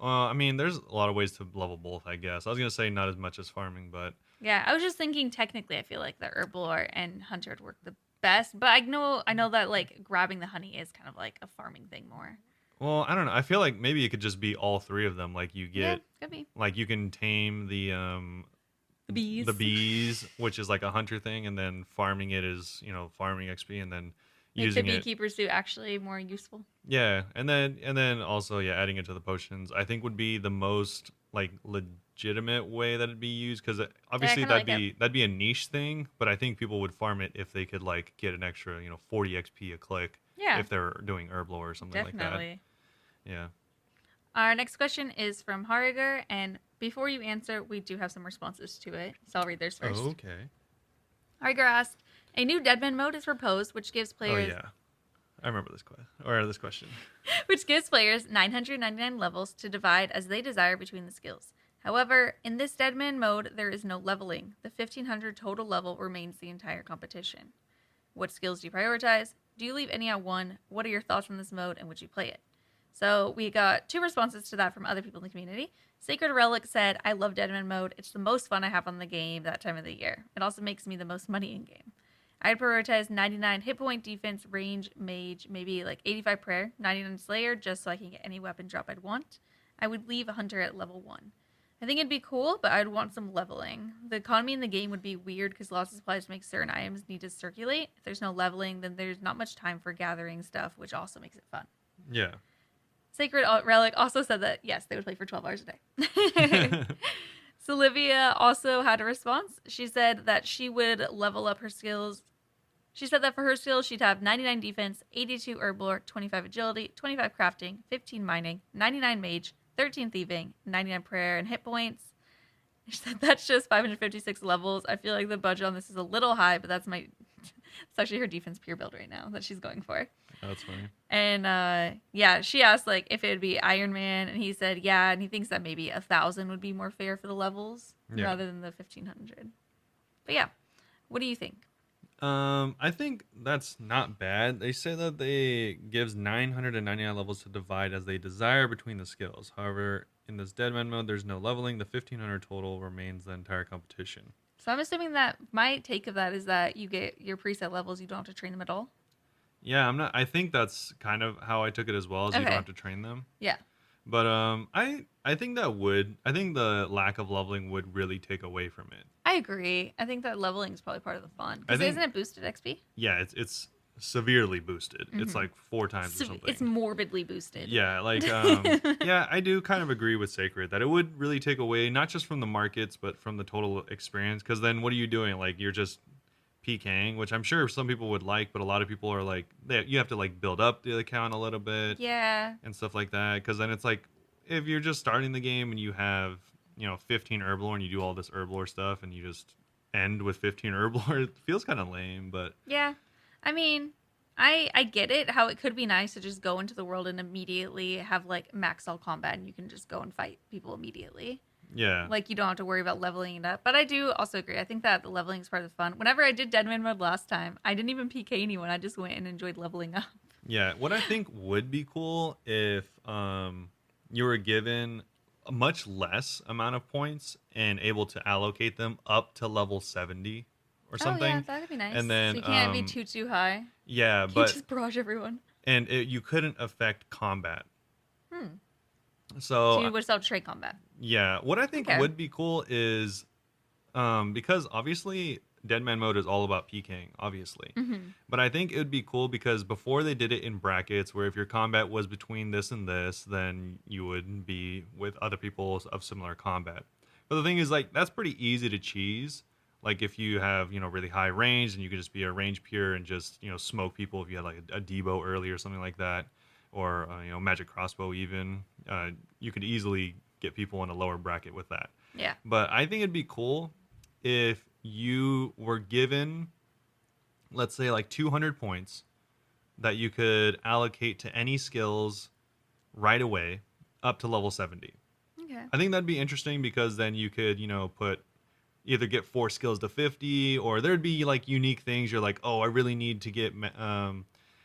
I mean, there's a lot of ways to level both, I guess. I was gonna say not as much as farming, but Yeah, I was just thinking technically I feel like the herb lore and hunter would work the best, but I know that like grabbing the honey is kind of like a farming thing more. well, I don't know. I feel like maybe it could just be all three of them. Like you Yeah, get, could be. like you can tame The bees. the bees, which is like a hunter thing, and then farming it is farming XP, and then Make the using it. beekeepers do actually more useful. Yeah, and then also adding it to the potions I think would be the most like legitimate way that it'd be used, because obviously kinda that'd be a niche thing, but I think people would farm it if they could like get an extra 40 XP a click Yeah, if they're doing herb lore or something definitely. like that. Yeah. Our next question is from Hariger, and before you answer, we do have some responses to it, so I'll read theirs first. Okay. Hariger asked, a new Deadman mode is proposed, which gives Oh players yeah, I remember this question. which gives players 999 levels to divide as they desire between the skills. However, in this Deadman mode, there is no leveling. The 1500 total level remains the entire competition. What skills do you prioritize? Do you leave any at one? What are your thoughts on this mode, and would you play it? So we got 2 responses to that from other people in the community. Sacred Relic said, I love Deadman mode. It's the most fun I have on the game that time of the year. It also makes me the most money in game. I'd prioritize 99 hit point, defense, range, mage, maybe like 85 prayer, 99 slayer, just so I can get any weapon drop I'd want. I would leave a hunter at level 1. I think it'd be cool, but I'd want some leveling. The economy in the game would be weird because lots of supplies make certain items need to circulate. If there's no leveling, then there's not much time for gathering stuff, which also makes it fun. Yeah. Sacred Relic also said that, yes, they would play for 12 hours a day. Olivia also had a response. She said that she would level up her skills. She said that for her skills, she'd have 99 defense, 82 herblore, 25 agility, 25 crafting, 15 mining, 99 mage, 13 thieving, 99 prayer, and hit points. She said that's just 556 levels. I feel like the budget on this is a little high, but that's actually her defense pure build right now that she's going for. That's funny. And yeah, she asked like if it would be Iron Man, and he said yeah, and he thinks that maybe 1,000 would be more fair for the levels rather than the 1,500. But yeah, what do you think? I think that's not bad. They say that they gives 999 levels to divide as they desire between the skills. However, in this Deadman mode, there's no leveling. The 1,500 total remains the entire competition. So I'm assuming that my take of that is that you get your preset levels, you don't have to train them at all. Yeah, I think that's kind of how I took it as well, as you don't have to train them. Yeah. But I think the lack of leveling would really take away from it. I agree. I think that leveling is probably part of the fun. Because isn't it boosted XP? Yeah, it's severely boosted. Mm-hmm. It's like 4 times or something. It's morbidly boosted. Yeah, like yeah, I do kind of agree with Sacred that it would really take away not just from the markets but from the total experience. Because then what are you doing? Like you're just PKing, which I'm sure some people would like, but a lot of people are like, you have to like build up the account a little bit, and stuff like that. Because then it's like, if you're just starting the game and you have 15 herblore and you do all this herblore stuff and you just end with 15 herblore, it feels kind of lame. But yeah, I mean, I get it. How it could be nice to just go into the world and immediately have like max all combat and you can just go and fight people immediately. Yeah. Like, you don't have to worry about leveling it up. But I do also agree. I think that the leveling is part of the fun. Whenever I did Deadman mode last time, I didn't even PK anyone. I just went and enjoyed leveling up. Yeah. What I think would be cool if you were given a much less amount of points and able to allocate them up to level 70 or something. Oh, yeah, that'd be nice. And then, so you can't be too high. Yeah, you just barrage everyone. And you couldn't affect combat. So you would still have trade combat. Yeah. What I think would be cool is because obviously Deadman mode is all about PKing, obviously. Mm-hmm. But I think it would be cool because before they did it in brackets where if your combat was between this and this, then you would be with other people of similar combat. But the thing is, like, that's pretty easy to cheese. Like if you have, really high range, and you could just be a range pure and just, smoke people if you had like a Debo early or something like that. Or, magic crossbow even. You could easily get people in a lower bracket with that. Yeah. But I think it'd be cool if you were given, let's say, like 200 points that you could allocate to any skills right away up to level 70. Okay. I think that'd be interesting because then you could, either get 4 skills to 50, or there'd be like unique things. You're like, oh, I really need to get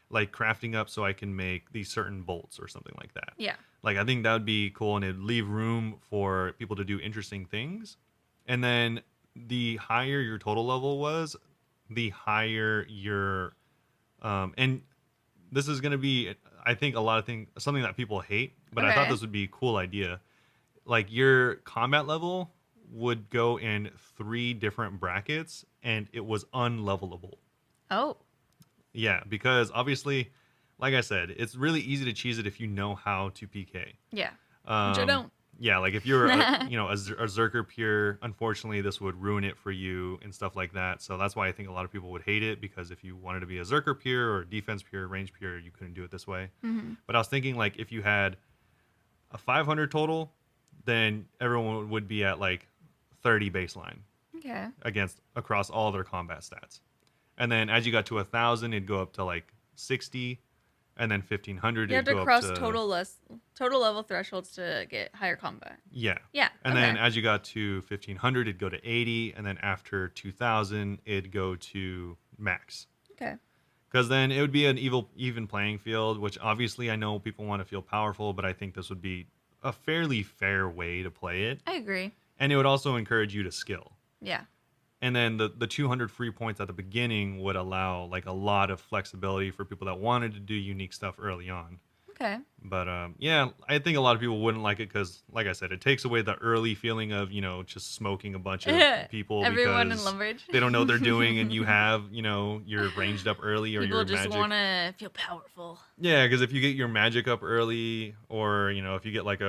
like crafting up so I can make these certain bolts or something like that. Yeah. Like I think that would be cool, and it'd leave room for people to do interesting things. And then the higher your total level was, the higher your and this is going to be, I think, something that people hate, but I thought this would be a cool idea. Like your combat level would go in 3 different brackets and it was unlevelable. Oh. Yeah, because obviously, like I said, it's really easy to cheese it if you know how to PK. Yeah, which I don't. Yeah, like if you're a Zerker pure, unfortunately, this would ruin it for you and stuff like that. So that's why I think a lot of people would hate it, because if you wanted to be a Zerker pure or defense pure, range pure, you couldn't do it this way. Mm-hmm. But I was thinking, like, if you had a 500 total, then everyone would be at like 30 baseline. Okay. Across all their combat stats. And then as you got to 1,000, it'd go up to like 60, and then 1,500. You have to cross total level thresholds to get higher combat. Yeah. Yeah. And then as you got to 1,500, it'd go to 80, and then after 2,000, it'd go to max. Okay. Because then it would be an even playing field, which obviously I know people want to feel powerful, but I think this would be a fairly fair way to play it. I agree. And it would also encourage you to skill. Yeah. and then the 200 free points at the beginning would allow like a lot of flexibility for people that wanted to do unique stuff early on. Okay. But yeah, I think a lot of people wouldn't like it because, like I said, it takes away the early feeling of just smoking a bunch of people Everyone in because Lumbridge. they don't know what they're doing, and you have you're ranged up early or People your just magic. want to feel powerful. Yeah, because if you get your magic up early, or if you get like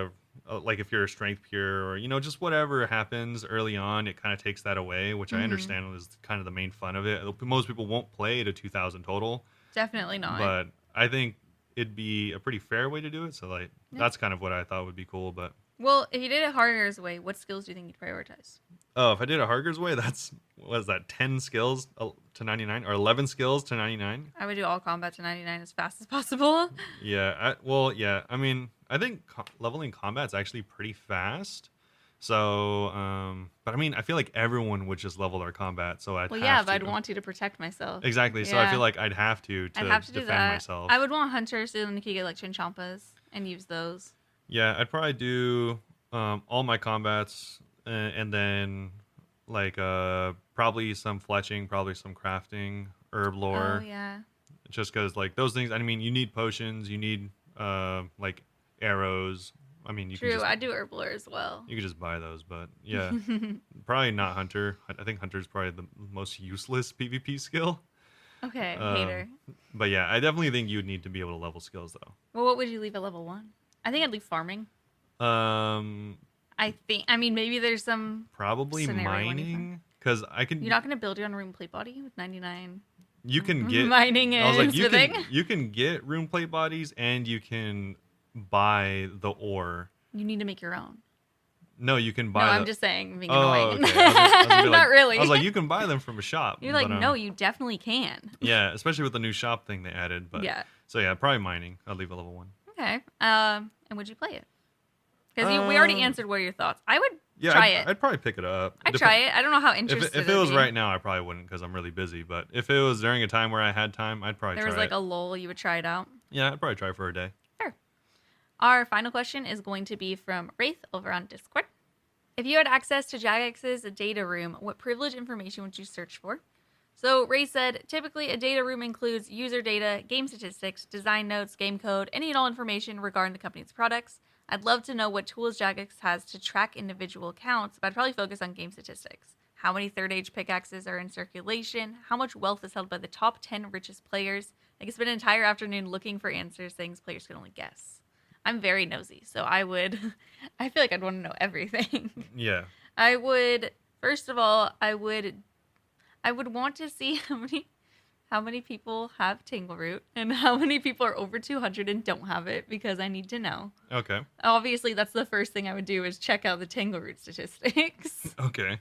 like if you're a strength pure, or just whatever happens early on, it kind of takes that away, which I Mm-hmm. understand is kind of the main fun of it. Most people won't play to 2,000 total, Definitely not. but I think it'd be a pretty fair way to do it. So like Yeah. that's kind of what I thought would be cool. But Well, if you did it Harder's way, what skills do you think you'd prioritize? oh, if I did a Harger's way, that's what is that 10 skills to 99 or 11 skills to 99? I would do all combat to 99 as fast as possible. Yeah, well, yeah. I mean, I think leveling combat's actually pretty fast. So, but I mean, I feel like everyone would just level their combat, so I'd Well, have yeah, to. but I'd want to protect myself. Exactly. So I Yeah. feel like I'd have to I'd have to do defend that. myself. I would want hunters so then you could get like chinchampas and use those. Yeah, I'd probably do all my combats and then like probably some fletching, probably some crafting, herb lore. Oh yeah. Just because like those things. I mean, you need potions, you need like arrows. I mean, you can True, just I do herbler as well. you could just buy those, but yeah, probably not hunter. I think hunter's probably the most useless PvP skill. Okay, Um, hater. But yeah, I definitely think you'd need to be able to level skills Well, what would you leave at level 1? I think I'd leave farming. though. I mean, maybe there's some. Probably Scenario when you mining because I can. You're not going to build your own room plate body with 99 You can get mining I was and like, smithing. you can get rune plate bodies and you can buy the ore. You need to make your own. No, you can No, buy. I'm just saying, being Oh, annoying. okay. I was gonna be Not like- really. I was like, you can buy them from a shop. You're like, but, no, you definitely can. Yeah, especially with the new shop thing they added. But Yeah. So yeah, probably mining. I'll leave a level 1. Okay. And would you play it? Because we already answered what are your thoughts. I would Yeah, try I'd, it. I'd probably pick it up. I'd try it. I don't know how If interested it was I'd be. right now, I probably wouldn't because I'm really busy. But if it was during a time where I had time, I'd probably There try was like it. a lull, you would try it out. Yeah, I'd probably try for a day. Sure. Our final question is going to be from Wraith over on Discord. If you had access to Jagex's data room, what privileged information would you search for? So Wraith said, typically a data room includes user data, game statistics, design notes, game code, any and all information regarding the company's products. I'd love to know what tools Jagex has to track individual accounts, but I'd probably focus on game statistics. How many third age pickaxes are in circulation? How much wealth is held by the top 10 richest players? I could spend an entire afternoon looking for answers, things players can only guess. I'm very nosy, so I feel like I'd want to know everything. Yeah. I would, first of all, I would want to see how many people have Tangleroot and how many people are over 200 and don't have it, because I need to know. Okay. Obviously, that's the first thing I would do is check out the Tangleroot statistics. Okay.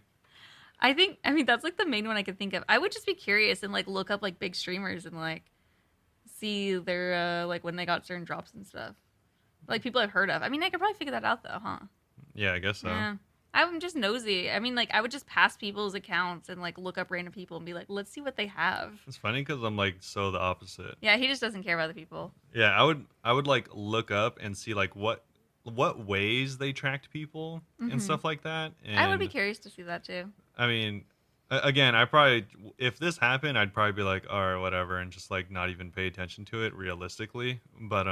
I mean, that's like the main one I could think of. I would just be curious and like look up like big streamers and like see their like when they got certain drops and stuff. Like people I've heard of. I mean, I could probably figure that out though, huh? Yeah, I guess so. Yeah. I'm just nosy. I mean, like I would just pass people's accounts and like look up random people and be like, let's see what they have. It's funny because I'm like so the opposite. Yeah, he just doesn't care about the people. Yeah, I would like look up and see like what ways they tracked people Mhm. and stuff like that. And I would be curious to see that too. I mean, again, I probably if this happened, I'd probably be like, all right, whatever, and just like not even pay attention to it realistically. But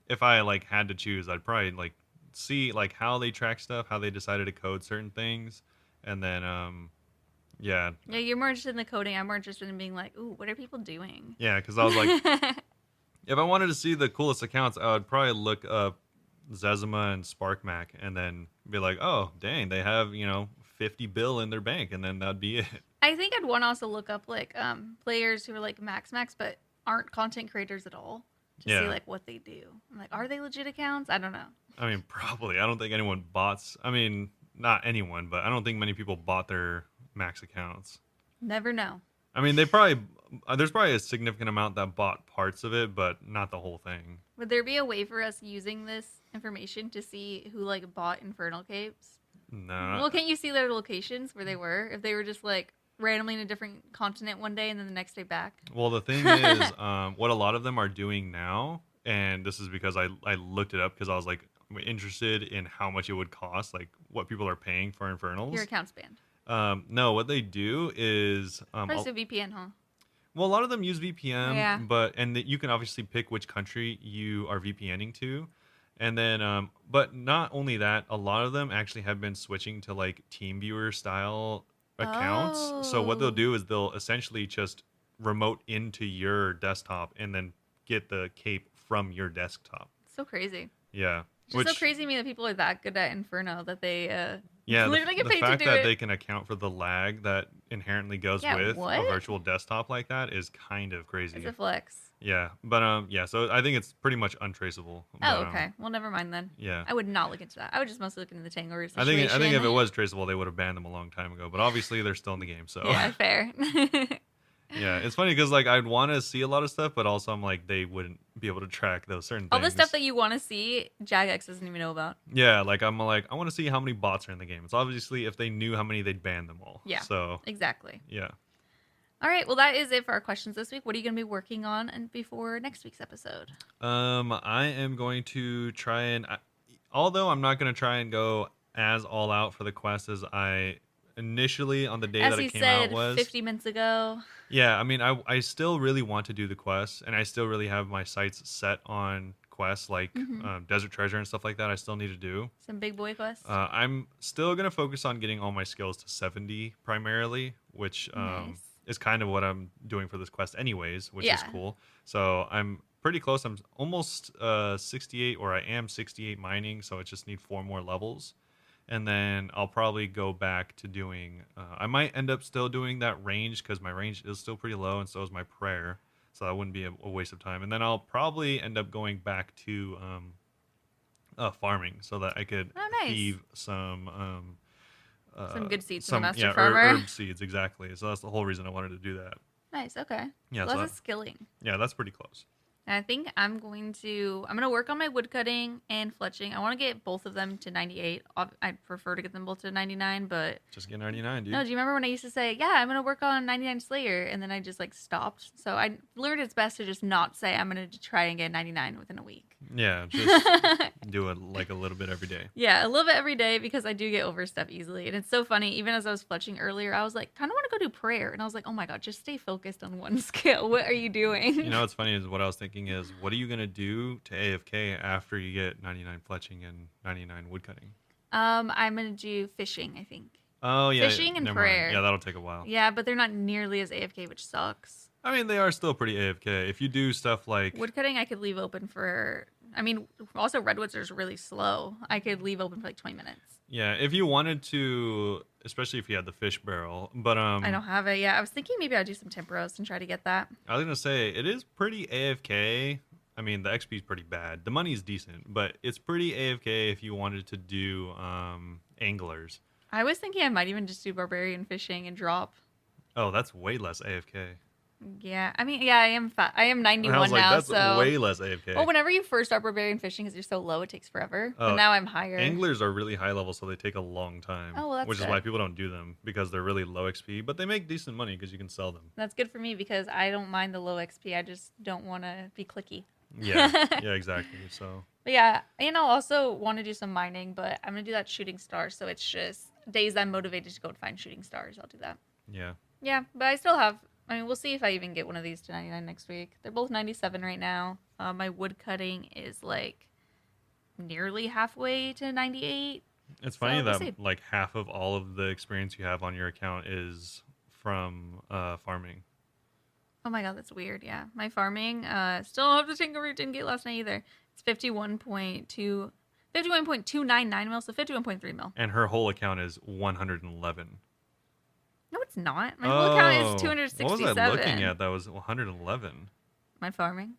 if I like had to choose, I'd probably like see like how they track stuff, how they decided to code certain things, and then yeah, Yeah, you're more interested in the coding. I'm more interested in being like, ooh, what are people doing? yeah, because I was like, if I wanted to see the coolest accounts, I would probably look up Zezima and SparkMac, and then be like, oh, dang, they have 50 bill in their bank, and then that'd be it. I think I'd want to also look up like players who are like max but aren't content creators at all to Yeah. see like what they do. I'm like, are they legit accounts? I don't know. I mean, probably. I don't think anyone bots. I mean, not anyone, but I don't think many people bought their max accounts. Never know. I mean, there's probably a significant amount that bought parts of it, but not the whole thing. Would there be a way for us using this information to see who like bought Infernal Capes? No. Well, can't you see their locations where they were? If they were just like randomly in a different continent one day and then the next day back. Well, the thing is, what a lot of them are doing now, and this is because I looked it up because I was like interested in how much it would cost, like what people are paying for Infernals. Your account's banned. No, what they do is Probably a VPN, huh? well, a lot of them use VPN, Yeah. you can obviously pick which country you are VPNing to, and then but not only that, a lot of them actually have been switching to like TeamViewer style accounts. So what they'll Oh, do is they'll essentially just remote into your desktop and then get the cape from your desktop. so crazy. Yeah, It's just so which crazy to me that people are that good at Inferno that they yeah, literally get the paid to fact do that it. they can account for the lag that inherently goes Yeah, with a what? virtual desktop like that is kind of It's crazy. a flex. Yeah, but yeah, so I think it's pretty much untraceable. Oh, But okay. Well, never mind then. yeah, I would not look into that. I would just mostly look into the Tangle I think if it situation. was traceable, they would have banned them a long time ago. But obviously, they're still in the game, so Yeah, fair. yeah, it's funny because like I'd want to see a lot of stuff, but also I'm like they wouldn't be able to track those certain All the stuff things. that you want to see, Jagex doesn't even know about. Yeah, like I'm like I want to see how many bots are in the game. It's obviously if they knew how many, they'd ban them all. Yeah, So exactly. yeah. All right, well, that is it for our questions this week. What are you going to be working on and before next week's episode? I am going to try and, although I'm not going to try and go as all out for the quest as I initially on the day As that he it came out said was. 50 minutes ago. Yeah, I mean, I still really want to do the quests, and I still really have my sights set on quests like Desert Treasure and stuff like that. I still need to do. Some big boy quests. I'm still gonna focus on getting all my skills to 70 primarily, which Nice. is kind of what I'm doing for this quest anyways, which is Yeah. cool. So I'm pretty close. I'm almost 68, or I am 68 mining, so I just need 4 more levels. And then I'll probably go back to doing. I might end up still doing that range because my range is still pretty low, and so is my prayer. So that wouldn't be a waste of time. And then I'll probably end up going back to farming so that I could Oh, nice. thieve some Some good seeds from the Master yeah, Farmer. herb seeds, exactly. So that's the whole reason I wanted to do that. Nice, okay. Yeah, Lots so of skilling. yeah, that's pretty close. And I think I'm going to work on my wood cutting and fletching. I want to get both of them to 98. I'd prefer to get them both to 99, but Just get 99, dude. no, do you remember when I used to say, yeah, I'm going to work on 99 Slayer, and then I just like stopped. So I learned it's best to just not say I'm going to try and get 99 within a week. Yeah, just do it like a little bit every day. Yeah, a little bit every day because I do get overstep easily. And it's so funny, even as I was fletching earlier, I was like, kind of want to go do prayer. And I was like, oh my God, just stay focused on one skill. What are you doing? You know what's funny is what I was thinking is, what are you going to do to AFK after you get 99 fletching and 99 woodcutting? I'm going to do fishing, I think. Oh, yeah. Fishing and never mind. prayer. Yeah, that'll take a while. Yeah, but they're not nearly as AFK, which sucks. I mean, they are still pretty AFK. If you do stuff like... Woodcutting, I could leave open for. I mean, also redwoods are really slow. I could leave open for like 20 minutes. Yeah, if you wanted to, especially if you had the fish barrel. But I don't have it. Yeah, I was thinking maybe I'd do some temporos and try to get that. I was going to say, it is pretty AFK. I mean, the XP is pretty bad. The money's decent, but it's pretty AFK if you wanted to do anglers. I was thinking I might even just do barbarian fishing and drop. Oh, that's way less AFK. Yeah, I mean, yeah, I am fat. I am 91 I was like, now, that's so way less AFK. well, whenever you first start barbarian fishing, because you're so low, it takes forever. Oh, But now I'm higher. Anglers are really high level, so they take a long time. Oh, well, that's which is good. why people don't do them, because they're really low XP, but they make decent money because you can sell them. That's good for me because I don't mind the low XP. I just don't want to be clicky. Yeah, yeah, exactly. So But yeah, and I'll also want to do some mining, but I'm gonna do that shooting stars. So it's just days I'm motivated to go and find shooting stars. I'll do that. yeah, Yeah, but I still have. I mean, we'll see if I even get one of these to 99 next week. They're both 97 right now. My wood cutting is like nearly halfway to 98. it's funny So, we'll that see. like half of all of the experience you have on your account is from farming. Oh my God, that's weird. Yeah, my farming. Still don't have the tinker root. Didn't get last night either. It's 51.299 mil, so 51.3 mil. And her whole account is 111. No, it's not. My whole account is Oh, 267. what was I looking at? That was 111. My farming.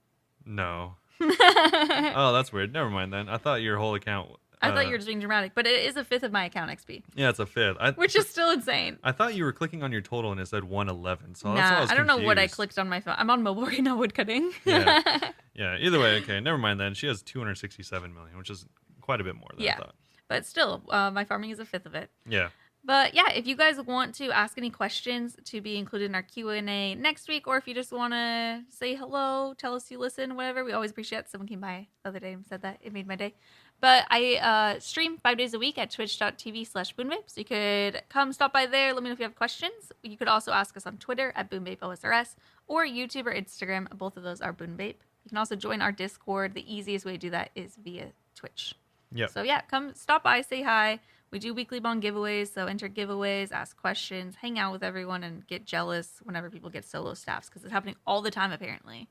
No. I Oh, that's weird. Never mind then. I thought your whole account. thought you were just being dramatic, but it is a fifth of my account XP, Yeah, it's a fifth. which is still insane. I thought you were clicking on your total and it said 111. So that's why I was I don't know what I confused. clicked on my phone. I'm on mobile right now, woodcutting. Yeah. Yeah. Either way, okay. Never mind then. She has 267 million, which is quite a bit more than I Yeah. thought. But still, my farming is a fifth of it. Yeah. But yeah, if you guys want to ask any questions to be included in our Q&A next week, or if you just want to say hello, tell us you listen, whatever, we always appreciate it. Someone came by the other day and said that. It made my day. But I stream 5 days a week at twitch.tv/Bunebape. So you could come stop by there. Let me know if you have questions. You could also ask us on Twitter at Bunebapeosrs or YouTube or Instagram. Both of those are Bunebape. You can also join our Discord. The easiest way to do that is via Twitch. Yep. So yeah, come stop by, say hi. We do weekly bond giveaways, so enter giveaways, ask questions, hang out with everyone, and get jealous whenever people get solo staffs because it's happening all the time apparently.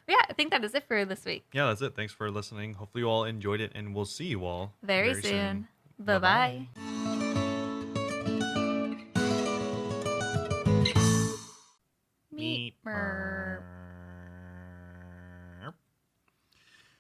Yeah, I think that is it for this week. Yeah, that's it. Thanks for listening. Hopefully you all enjoyed it, and we'll see you all very soon. Bye-bye. Meet.